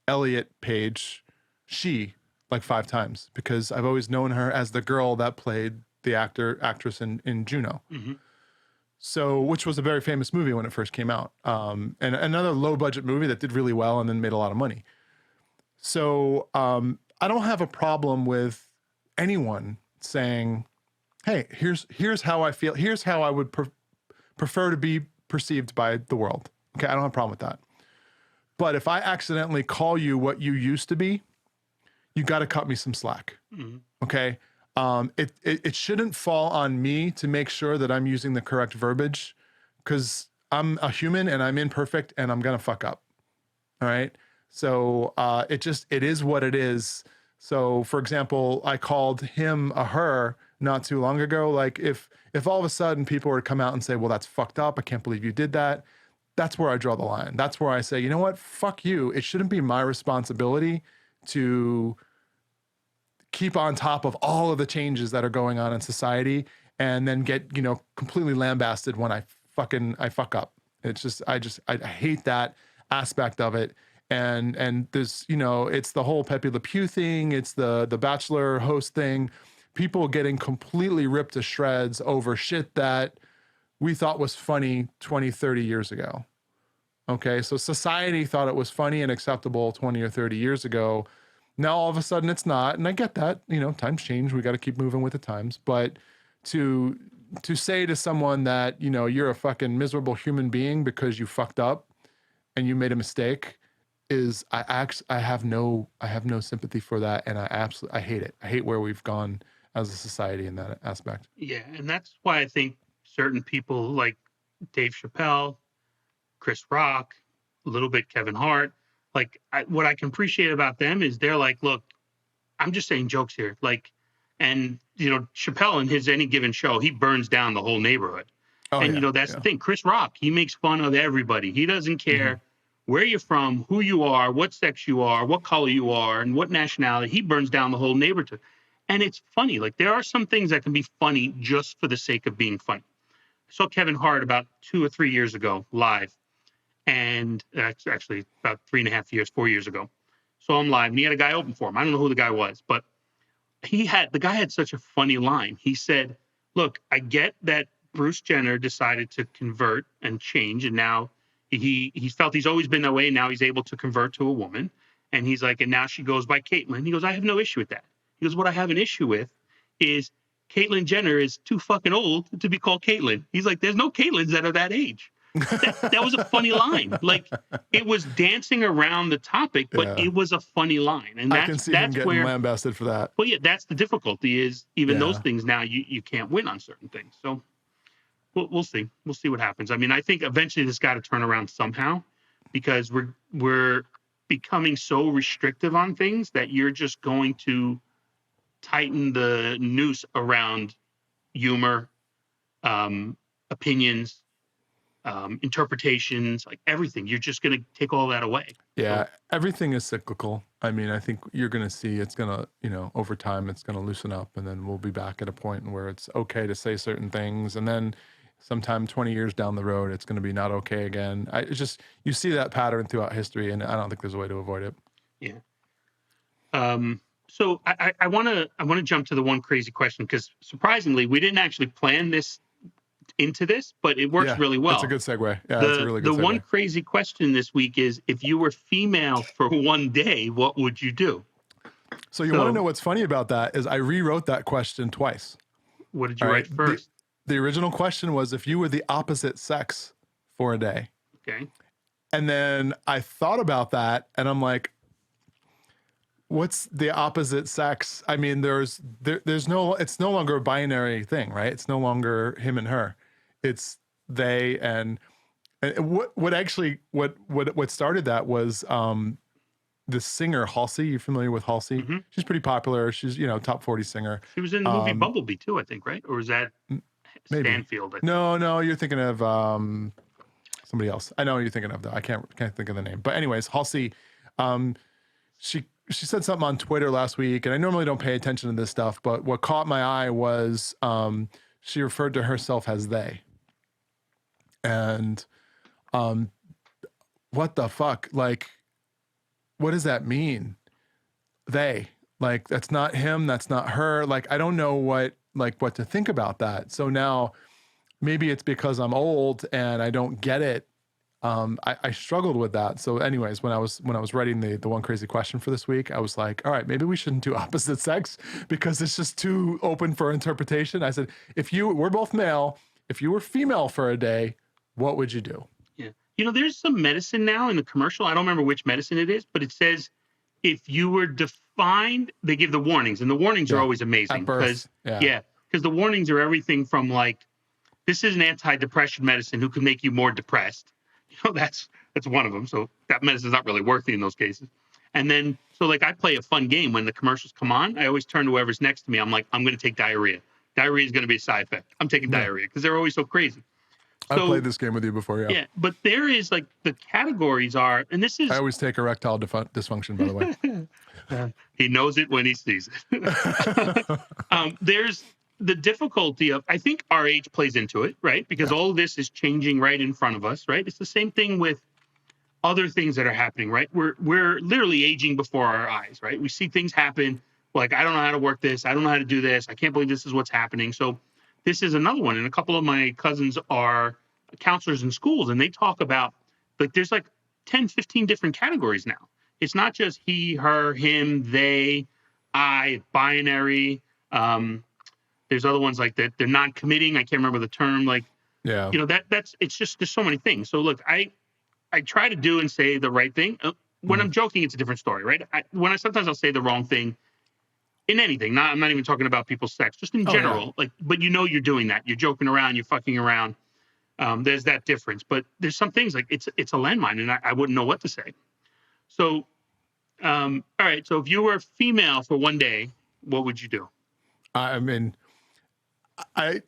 Elliot Page she like 5 times because I've always known her as the girl that played the actress in Juno. Mm-hmm. So, which was a very famous movie when it first came out. And another low budget movie that did really well and then made a lot of money. So I don't have a problem with anyone saying, hey, here's how I feel. Here's how I would prefer to be perceived by the world. Okay, I don't have a problem with that. But if I accidentally call you what you used to be, you got to cut me some slack. Mm-hmm. Okay. It shouldn't fall on me to make sure that I'm using the correct verbiage, because I'm a human and I'm imperfect and I'm going to fuck up. All right. So it is what it is. So for example, I called him a her not too long ago. Like if all of a sudden people were to come out and say, well, that's fucked up, I can't believe you did that. That's where I draw the line. That's where I say, you know what? Fuck you. It shouldn't be my responsibility to keep on top of all of the changes that are going on in society and then get, completely lambasted when I fuck up. It's just, I hate that aspect of it. And there's, it's the whole Pepe Le Pew thing. It's the Bachelor host thing. People getting completely ripped to shreds over shit that we thought was funny 20, 30 years ago. Okay, so society thought it was funny and acceptable 20 or 30 years ago. Now all of a sudden it's not, and I get that. Times change. We got to keep moving with the times. But to say to someone that you're a fucking miserable human being because you fucked up and you made a mistake is I have no sympathy for that, and I hate it. I hate where we've gone as a society in that aspect. Yeah, and that's why I think certain people like Dave Chappelle, Chris Rock, a little bit Kevin Hart, what I can appreciate about them is they're like, look, I'm just saying jokes here. And Chappelle in his any given show, he burns down the whole neighborhood. Oh, and yeah, that's the thing. Chris Rock, he makes fun of everybody. He doesn't care where you're from, who you are, what sex you are, what color you are, and what nationality. He burns down the whole neighborhood. And it's funny. There are some things that can be funny just for the sake of being funny. I saw Kevin Hart about 2 or 3 years ago live. And that's actually about 3.5 years, 4 years ago. So I'm live, and he had a guy open for him. I don't know who the guy was, but the guy had such a funny line. He said, look, I get that Bruce Jenner decided to convert and change, and now he felt he's always been that way. Now he's able to convert to a woman. And he's like, and now she goes by Caitlyn. He goes, I have no issue with that. He goes, what I have an issue with is Caitlyn Jenner is too fucking old to be called Caitlyn. He's like, there's no Caitlyns that are that age. That was a funny line. It was dancing around the topic, but it was a funny line. And I can see him getting lambasted for that. Well, yeah, that's the difficulty is even those things now you can't win on certain things. So we'll see. We'll see what happens. I mean, I think eventually this got to turn around somehow, because we're becoming so restrictive on things that you're just going to tighten the noose around humor, opinions, interpretations, like everything. You're just going to take all that away. Yeah, so, everything is cyclical. I mean, I think you're going to see it's going to, you know, over time, it's going to loosen up, and then we'll be back at a point where it's okay to say certain things. And then sometime 20 years down the road, it's going to be not okay again. It's just, you see that pattern throughout history, and I don't think there's a way to avoid it. Yeah. So I want to jump to the one crazy question, because surprisingly, we didn't actually plan this into this, but it works really well. It's a good segue. Yeah, it's a really good segue. The one crazy question this week is, if you were female for one day, what would you do? So you want to know what's funny about that is I rewrote that question twice. What did you write first? The original question was, if you were the opposite sex for a day. Okay. And then I thought about that, and I'm like, what's the opposite sex? I mean, there's no, it's no longer a binary thing, right? It's no longer him and her. It's they. And what started that was the singer Halsey. You familiar with Halsey? Mm-hmm. She's pretty popular. She's, you know, top 40 singer. She was in the movie Bumblebee too, I think, right? Or is that maybe Stanfield? No, you're thinking of somebody else. I know who you're thinking of though. I can't think of the name. But anyways, Halsey, she said something on Twitter last week, and I normally don't pay attention to this stuff, but what caught my eye was she referred to herself as they. And what the fuck? Like, what does that mean? They. Like, that's not him, that's not her. Like, I don't know what to think about that. So now maybe it's because I'm old and I don't get it. I struggled with that. So anyways, when I was writing the one crazy question for this week, I was like, all right, maybe we shouldn't do opposite sex because it's just too open for interpretation. I said, we're both male, if you were female for a day, what would you do? Yeah. You know, there's some medicine now in the commercial. I don't remember which medicine it is, but it says if you were defined, they give the warnings, and the warnings are always amazing. At birth. Because the warnings are everything from like, this is an anti-depression medicine who can make you more depressed. You know, that's one of them. So that medicine's not really worthy in those cases. And then, so like I play a fun game when the commercials come on. I always turn to whoever's next to me. I'm like, I'm going to take diarrhea. Diarrhea is going to be a side effect. I'm taking diarrhea because they're always so crazy. I've played this game with you before, yeah. Yeah, but there is like the categories are, and this is. I always take erectile dysfunction, by the way. He knows it when he sees it. There's the difficulty of, I think our age plays into it, right? Because all of this is changing right in front of us, right? It's the same thing with other things that are happening, right? We're literally aging before our eyes, right? We see things happen. Like, I don't know how to work this. I don't know how to do this. I can't believe this is what's happening. So this is another one. And a couple of my cousins are counselors in schools, and they talk about, like, there's like 10, 15 different categories now. It's not just he, her, him, they, I, binary. There's other ones like that. They're non-committing. I can't remember the term. Like, you know, that's, it's just, there's so many things. So look, I try to do and say the right thing. When I'm joking, it's a different story, right? Sometimes I'll say the wrong thing in anything. I'm not even talking about people's sex, just in general. Like, but you know, you're doing that. You're joking around. You're fucking around. There's that difference. But there's some things like it's a landmine, and I wouldn't know what to say. So, all right. So if you were female for one day, what would you do? I mean, I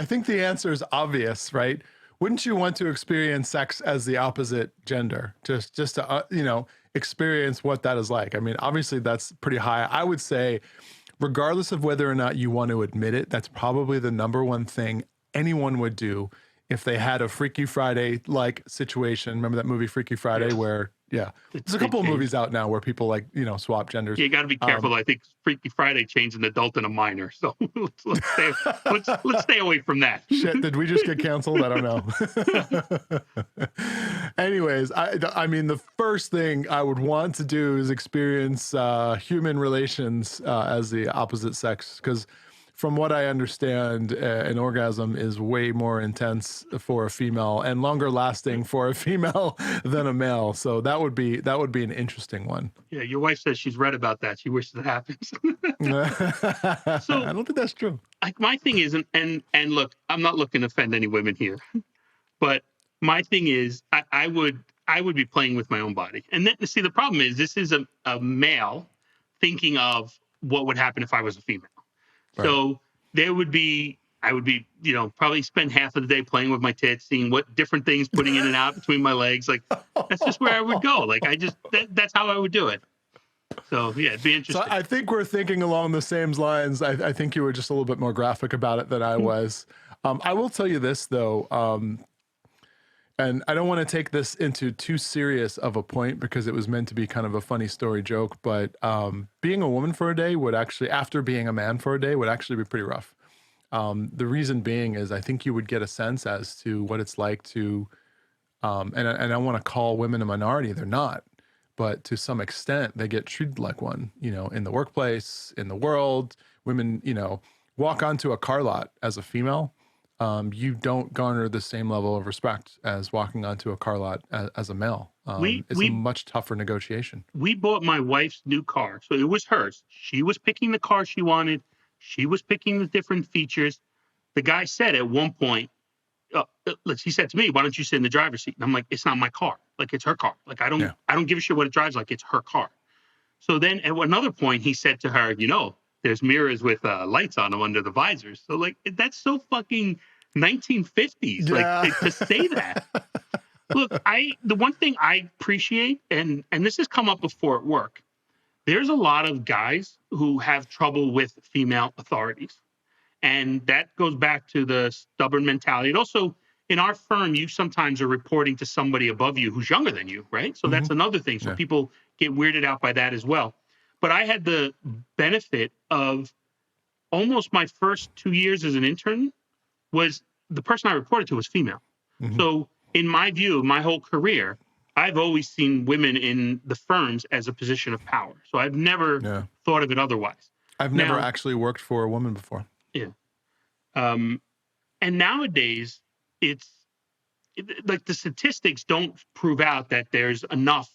think the answer is obvious, right? Wouldn't you want to experience sex as the opposite gender? Just to, you know, experience what that is like. I mean, obviously that's pretty high. I would say, regardless of whether or not you want to admit it, that's probably the number one thing anyone would do if they had a Freaky Friday-like situation. Remember that movie Freaky Friday where, there's a couple of movies out now where people, like, you know, swap genders. Yeah, you got to be careful. I think Freaky Friday changed an adult and a minor. So let's stay away from that. Shit, did we just get canceled? I don't know. Anyways, I mean, the first thing I would want to do is experience human relations as the opposite sex, because from what I understand, an orgasm is way more intense for a female and longer lasting for a female than a male. So that would be an interesting one. Yeah, your wife says she's read about that. She wishes it happens. So I don't think that's true. like my thing is, and look, I'm not looking to offend any women here, but my thing is, I would be playing with my own body. And then see, the problem is, this is a male thinking of what would happen if I was a female. Right. So there would be, I would be, you know, probably spend half of the day playing with my tits, seeing what different things putting in and out between my legs. Like that's just where I would go. Like that's how I would do it. So yeah, it'd be interesting. So I think we're thinking along the same lines. I think you were just a little bit more graphic about it than I was. I will tell you this though, and I don't want to take this into too serious of a point because it was meant to be kind of a funny story joke, but being a woman for a day would actually, after being a man for a day, would actually be pretty rough. The reason being is I think you would get a sense as to what it's like to, and I want to call women a minority, they're not, but to some extent they get treated like one, you know, in the workplace, in the world. Women, you know, walk onto a car lot as a female. You don't garner the same level of respect as walking onto a car lot as a male. It's a much tougher negotiation. We bought my wife's new car. So it was hers. She was picking the car she wanted. She was picking the different features. The guy said at one point, he said to me, "Why don't you sit in the driver's seat?" And I'm like, "It's not my car. Like it's her car. Like I don't give a shit what it drives like. It's her car." So then at another point, he said to her, "You know, there's mirrors with lights on them under the visors." So like that's so fucking 1950s. Yeah. Like to say that. Look, the one thing I appreciate, and this has come up before at work, there's a lot of guys who have trouble with female authorities. And that goes back to the stubborn mentality. And also, in our firm, you sometimes are reporting to somebody above you who's younger than you, right? So that's another thing. So people get weirded out by that as well. But I had the benefit of almost my first 2 years as an intern was the person I reported to was female. So in my view, my whole career, I've always seen women in the firms as a position of power. So I've never thought of it otherwise. I've never actually worked for a woman before. Yeah. And nowadays, like the statistics don't prove out that there's enough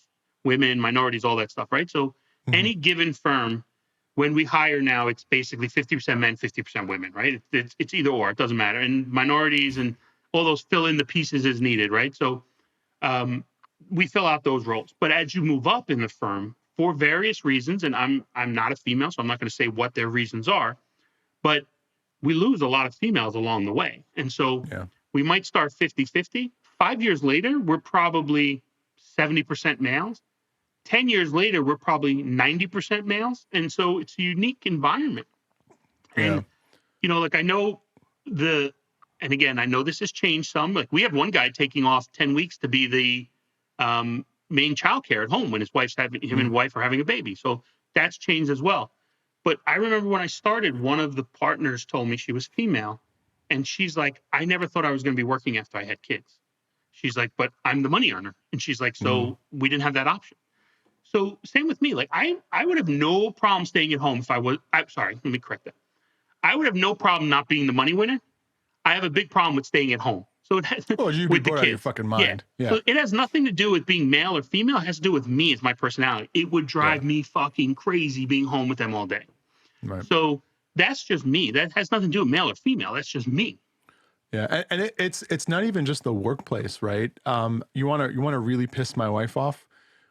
women, minorities, all that stuff, right? So any given firm, when we hire now, it's basically 50% men, 50% women, right? It's either or, it doesn't matter. And minorities and all those fill in the pieces as needed, right? So we fill out those roles. But as you move up in the firm, for various reasons, and I'm not a female, so I'm not going to say what their reasons are, but we lose a lot of females along the way. And so we might start 50-50. 5 years later, we're probably 70% males. 10 years later, we're probably 90% males. And so it's a unique environment. And, you know, like I know and again, I know this has changed some. Like we have one guy taking off 10 weeks to be the main childcare at home when his wife's him and wife are having a baby. So that's changed as well. But I remember when I started, one of the partners told me she was female. And she's like, "I never thought I was going to be working after I had kids." She's like, "But I'm the money earner." And she's like, "So we didn't have that option." So same with me. Like I would have no problem staying at home if I'm sorry, let me correct that. I would have no problem not being the money winner. I have a big problem with staying at home. So it has you'd be bored out of your fucking mind. Yeah. So it has nothing to do with being male or female. It has to do with me as my personality. It would drive me fucking crazy being home with them all day. Right. So that's just me. That has nothing to do with male or female. That's just me. Yeah, and it's not even just the workplace, right? You want to really piss my wife off.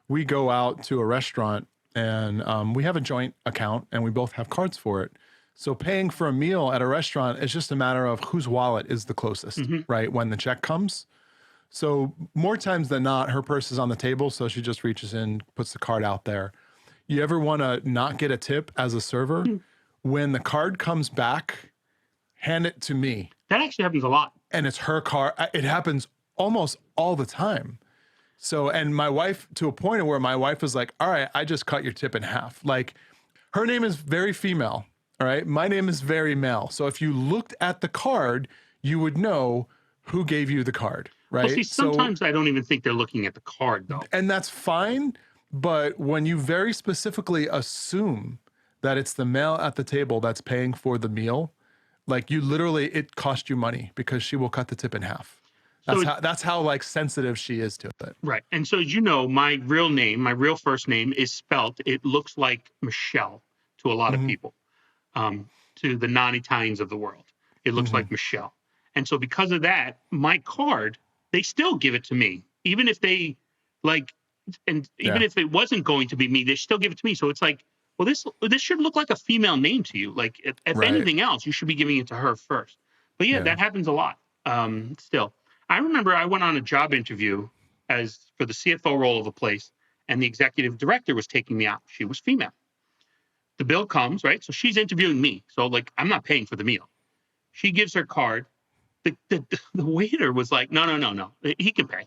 We go out to a restaurant and we have a joint account and we both have cards for it. So paying for a meal at a restaurant is just a matter of whose wallet is the closest, right? When the check comes. So more times than not, her purse is on the table. So she just reaches in, puts the card out there. You ever want to not get a tip as a server? When the card comes back, hand it to me. That actually happens a lot. And it's her card. It happens almost all the time. So, and my wife, to a point where my wife was like, "All right, I just cut your tip in half." Like her name is very female. All right. My name is very male. So if you looked at the card, you would know who gave you the card. Right. Well, see, sometimes I don't even think they're looking at the card though. And that's fine. But when you very specifically assume that it's the male at the table that's paying for the meal, Like you literally, it cost you money because she will cut the tip in half. That's how like sensitive she is to it. Right. And so, as you know, my real first name is spelt. It looks like Michelle to a lot of people, to the non-Italians of the world. It looks like Michelle. And so because of that, my card, they still give it to me, even if they like, and even if it wasn't going to be me, they still give it to me. So it's like, well, this should look like a female name to you. Like if anything else, you should be giving it to her first. But yeah, that happens a lot. Still, I remember I went on a job interview for the CFO role of a place, and the executive director was taking me out. She was female. The bill comes, right? So she's interviewing me. So like, I'm not paying for the meal. She gives her card. The waiter was like, no, he can pay.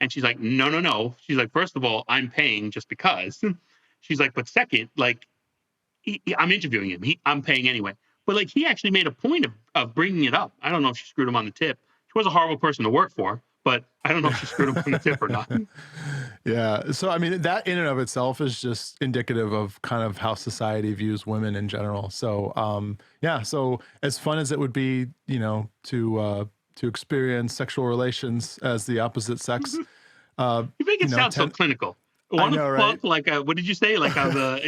And she's like, no. She's like, first of all, I'm paying just because. She's like, but second, like, I'm interviewing him. I'm paying anyway. But like, he actually made a point of bringing it up. I don't know if she screwed him on the tip. She was a horrible person to work for, but I don't know if she screwed him on the tip or not. Yeah. So, I mean, that in and of itself is just indicative of kind of how society views women in general. So, yeah. So as fun as it would be, you know, to experience sexual relations as the opposite sex. You make it sound so clinical. I know, right? Like, what did you say? Like, I was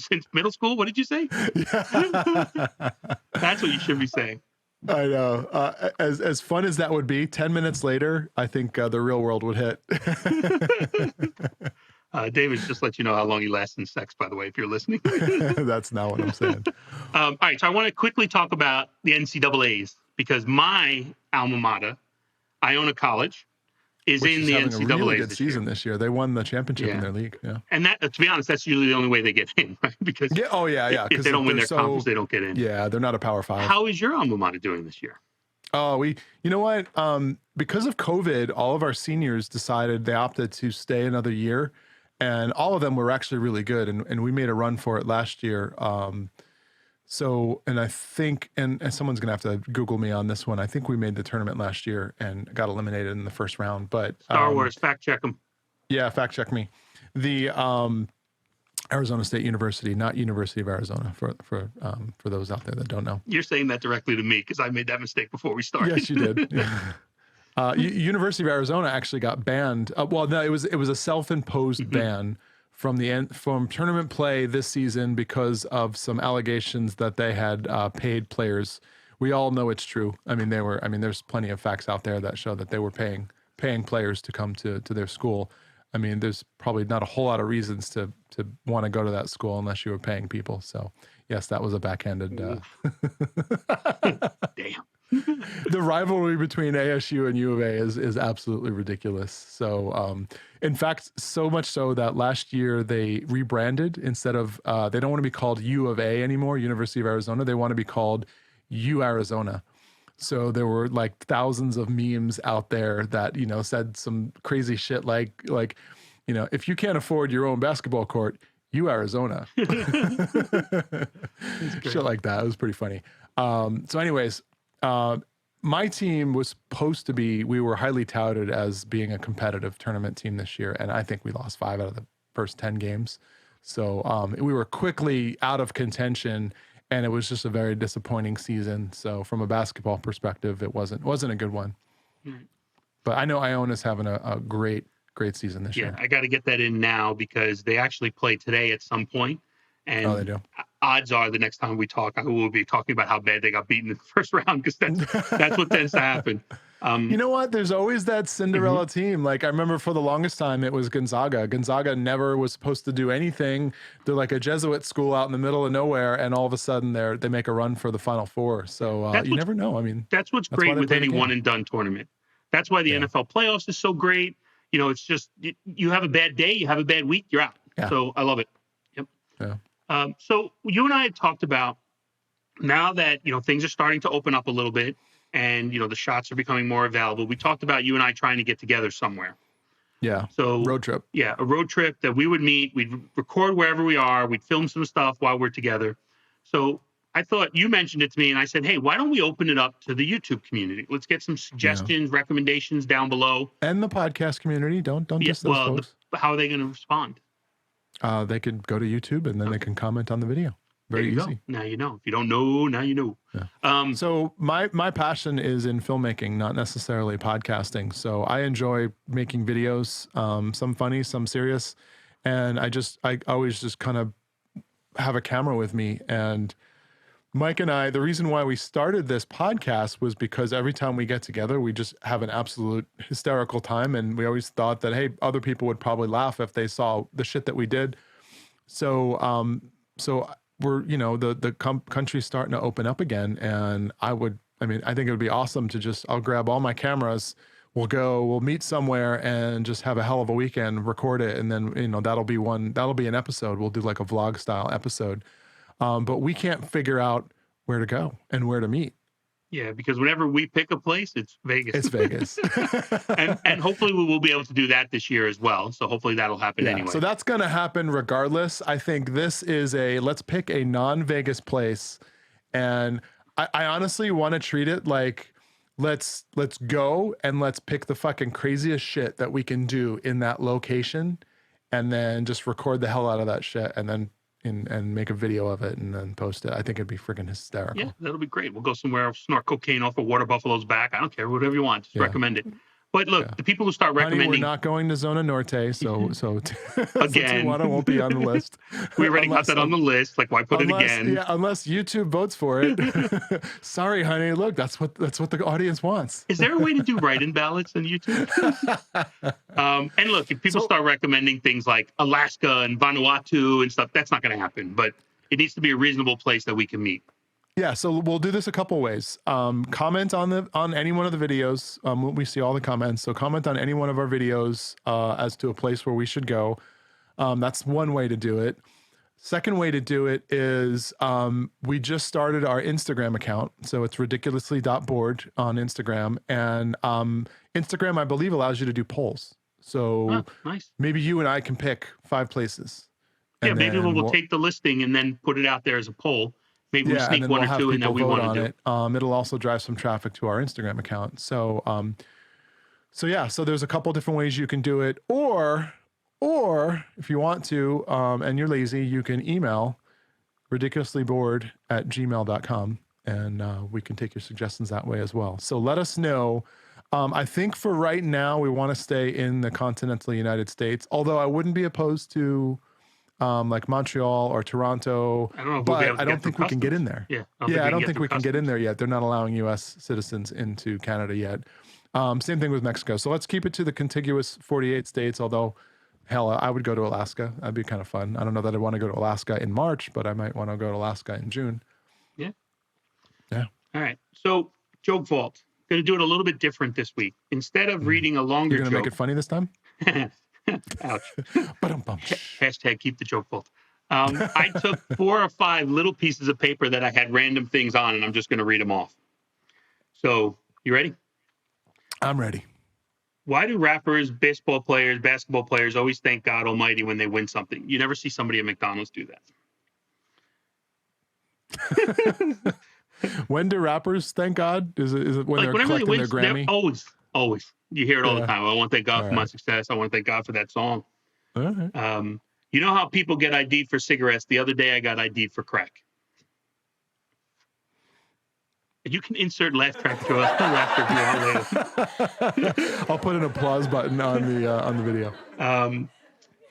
since middle school. What did you say? That's what you should be saying. I know. As fun as that would be, 10 minutes later, I think the real world would hit. David, just let you know how long he lasts in sex, by the way, if you're listening. That's not what I'm saying. All right. So I want to quickly talk about the NCAAs because my alma mater, Iona College, is in the NCAAs. A really good season this year. They won the championship in their league. Yeah. And that, to be honest, that's usually the only way they get in, right? Because if they don't win their conference, they don't get in. Yeah, they're not a Power Five. How is your alma mater doing this year? Oh, you know what? Because of COVID, all of our seniors decided they opted to stay another year, and all of them were actually really good, and we made a run for it last year. So, and I think, and someone's gonna have to Google me on this one. I think we made the tournament last year and got eliminated in the first round. But Star Wars, fact check them. Yeah, fact check me. The Arizona State University, not University of Arizona, for those out there that don't know. You're saying that directly to me because I made that mistake before we started. Yes, you did. University of Arizona actually got banned. Well, no, it was a self-imposed ban from tournament play this season because of some allegations that they had paid players. We all know it's true. I mean, there's plenty of facts out there that show that they were paying players to come to their school. I mean, there's probably not a whole lot of reasons to want to go to that school unless you were paying people. So yes, that was a backhanded. Damn. The rivalry between ASU and U of A is absolutely ridiculous. So, in fact, so much so that last year they rebranded. Instead of they don't want to be called U of A anymore, University of Arizona. They want to be called U Arizona. So there were like thousands of memes out there that, you know, said some crazy shit like, you know, if you can't afford your own basketball court, U Arizona. Shit like that. It was pretty funny. So anyways, my team was supposed to be, we were highly touted as being a competitive tournament team this year. And I think we lost 5 out of the first 10 games. So we were quickly out of contention. And it was just a very disappointing season. So from a basketball perspective, it wasn't a good one. But I know Iona's having a great season this year. Yeah, I got to get that in now because they actually play today at some point. And they do. Odds are the next time we talk, I will be talking about how bad they got beaten in the first round because that's what tends to happen. You know what? There's always that Cinderella team. Like I remember for the longest time, it was Gonzaga. Gonzaga never was supposed to do anything. They're like a Jesuit school out in the middle of nowhere, and all of a sudden they make a run for the Final Four. So you never know. I mean, that's great with any one and done tournament. That's why the NFL playoffs is so great. You know, it's just you have a bad day, you have a bad week, you're out. Yeah. So I love it. Yep. Yeah. So you and I had talked about now that, you know, things are starting to open up a little bit and, you know, the shots are becoming more available. We talked about you and I trying to get together somewhere. Yeah. So road trip. Yeah. A road trip that we would meet. We'd record wherever we are. We'd film some stuff while we're together. So I thought you mentioned it to me and I said, hey, why don't we open it up to the YouTube community? Let's get some suggestions, recommendations down below. And the podcast community. Don't diss those folks. How are they going to respond? They could go to YouTube and then they can comment on the video. Very easy. Now you know. If you don't know, now you know. Yeah. So my passion is in filmmaking, not necessarily podcasting. So I enjoy making videos, some funny, some serious, and I always just kind of have a camera with me. And Mike and I, the reason why we started this podcast was because every time we get together, we just have an absolute hysterical time. And we always thought that, hey, other people would probably laugh if they saw the shit that we did. So, so we're, the country's starting to open up again. And I think it would be awesome to I'll grab all my cameras. We'll meet somewhere and just have a hell of a weekend, record it. And then, that'll be an episode. We'll do like a vlog style episode. But we can't figure out where to go and where to meet. Yeah, because whenever we pick a place, it's Vegas. It's Vegas. and hopefully we will be able to do that this year as well. So hopefully that'll happen anyway. So that's going to happen regardless. I think this is let's pick a non-Vegas place. And I honestly want to treat it like, let's go and let's pick the fucking craziest shit that we can do in that location. And then just record the hell out of that shit. And then and make a video of it and then post it. I think it'd be freaking hysterical. Yeah, that'll be great. We'll go somewhere, snort cocaine off a water buffalo's back. I don't care, whatever you want. Just recommend it. But look, the people who start recommending... Honey, we're not going to Zona Norte, so again, so Tijuana won't be on the list. We already got that on the list. Like, why put it again? Yeah, unless YouTube votes for it. Sorry, honey. Look, that's what the audience wants. Is there a way to do write-in ballots on YouTube? And look, if people start recommending things like Alaska and Vanuatu and stuff, that's not going to happen. But it needs to be a reasonable place that we can meet. Yeah, so we'll do this a couple ways. Comment on any one of the videos. We see all the comments, so comment on any one of our videos as to a place where we should go. That's one way to do it. Second way to do it is we just started our Instagram account, so it's ridiculously.board on Instagram, and Instagram, I believe, allows you to do polls. So nice. Maybe you and I can pick 5 places. Yeah, maybe we'll take the listing and then put it out there as a poll. Maybe we sneak one or two in that we want to do. It'll also drive some traffic to our Instagram account. So, so there's a couple different ways you can do it. Or if you want to, and you're lazy, you can email ridiculouslybored@gmail.com, and we can take your suggestions that way as well. So let us know. I think for right now, we want to stay in the continental United States, although I wouldn't be opposed to like Montreal or Toronto, I don't think we can get in there. Yeah, I don't think we can get in there yet. They're not allowing U.S. citizens into Canada yet. Same thing with Mexico. So let's keep it to the contiguous 48 states, although, hell, I would go to Alaska. That'd be kind of fun. I don't know that I'd want to go to Alaska in March, but I might want to go to Alaska in June. Yeah. Yeah. All right. So, joke vault. Going to do it a little bit different this week. Instead of reading a longer joke. You're going to make it funny this time? Ouch. Hashtag keep the joke vault. I took 4 or 5 little pieces of paper that I had random things on, and I'm just going to read them off. So, you ready? I'm ready. Why do rappers, baseball players, basketball players always thank God Almighty when they win something? You never see somebody at McDonald's do that. When do rappers thank God? Is it when they're collecting their Grammy? Always. You hear it all the time. I want to thank God for my success. I want to thank God for that song. All right. You know how people get ID'd for cigarettes? The other day I got ID'd for crack. You can insert laugh track to us. I'll put an applause button on the video. A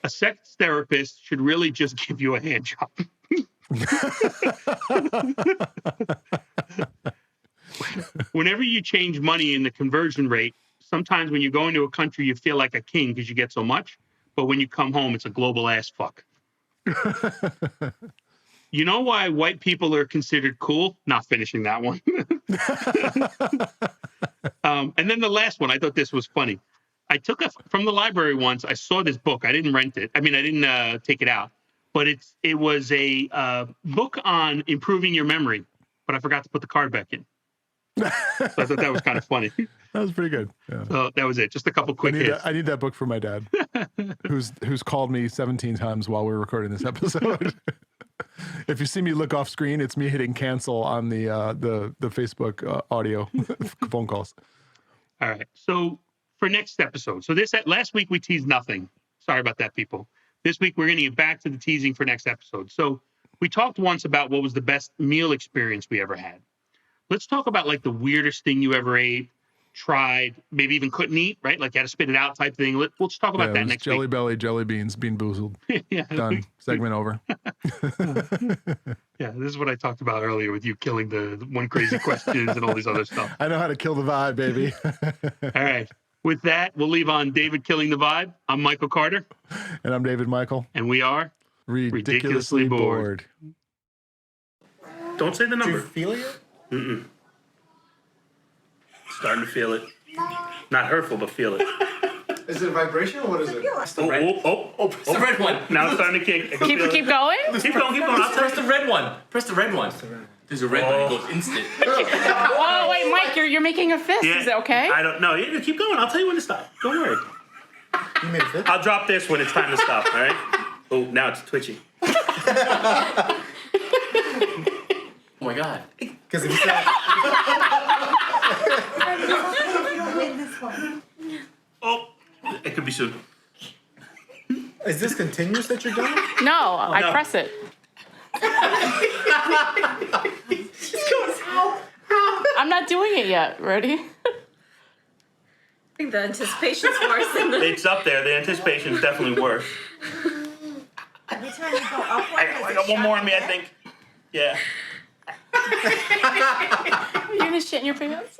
sex therapist should really just give you a hand job. Whenever you change money in the conversion rate, sometimes when you go into a country, you feel like a king because you get so much. But when you come home, it's a global ass fuck. You know why white people are considered cool? Not finishing that one. And then the last one, I thought this was funny. I took from the library once. I saw this book. I didn't rent it. I mean, I didn't take it out. But it was a book on improving your memory. But I forgot to put the card back in. So I thought that was kind of funny. That was pretty good. Yeah. So that was it. Just a couple quick hits. I need that book for my dad, who's called me 17 times while we're recording this episode. If you see me look off screen, it's me hitting cancel on the Facebook audio phone calls. All right. So for next episode, last week we teased nothing. Sorry about that, people. This week we're going to get back to the teasing for next episode. So we talked once about what was the best meal experience we ever had. Let's talk about like the weirdest thing you ever ate, tried, maybe even couldn't eat, right? Like you had to spit it out type thing. Let's talk about that next Jelly week. Belly, jelly beans, Bean Boozled. Yeah. Done. Segment over. Yeah, this is what I talked about earlier with you killing the one crazy questions and all these other stuff. I know how to kill the vibe, baby. All right. With that, we'll leave on David killing the vibe. I'm Michael Carter. And I'm David Michael. And we are ridiculously bored. Don't say the number. Do you feel it? Mm-mm. Starting to feel it. Not hurtful, but feel it. Is it a vibration or what is it? Press the red one. Now it's starting to kick. Keep going? Keep going. I'll Press the red one. Press the red one. There's a red one. It goes instant. Whoa, wait, Mike, you're making a fist. Yeah, Is it okay? I don't know. You keep going. I'll tell you when to stop. Don't worry. You made a fist? I'll drop this when it's time to stop, all right? Oh, now it's twitchy. Oh my god. Because if you said... Oh, it could be soon. Is this continuous that you're doing? No, I no. press it. I'm not doing it yet. Ready? I think the anticipation's worse than the... It's up there. The anticipation is definitely worse. Every time you go upward, I got one more in me, I think. Yeah. Are you gonna shit in your pants?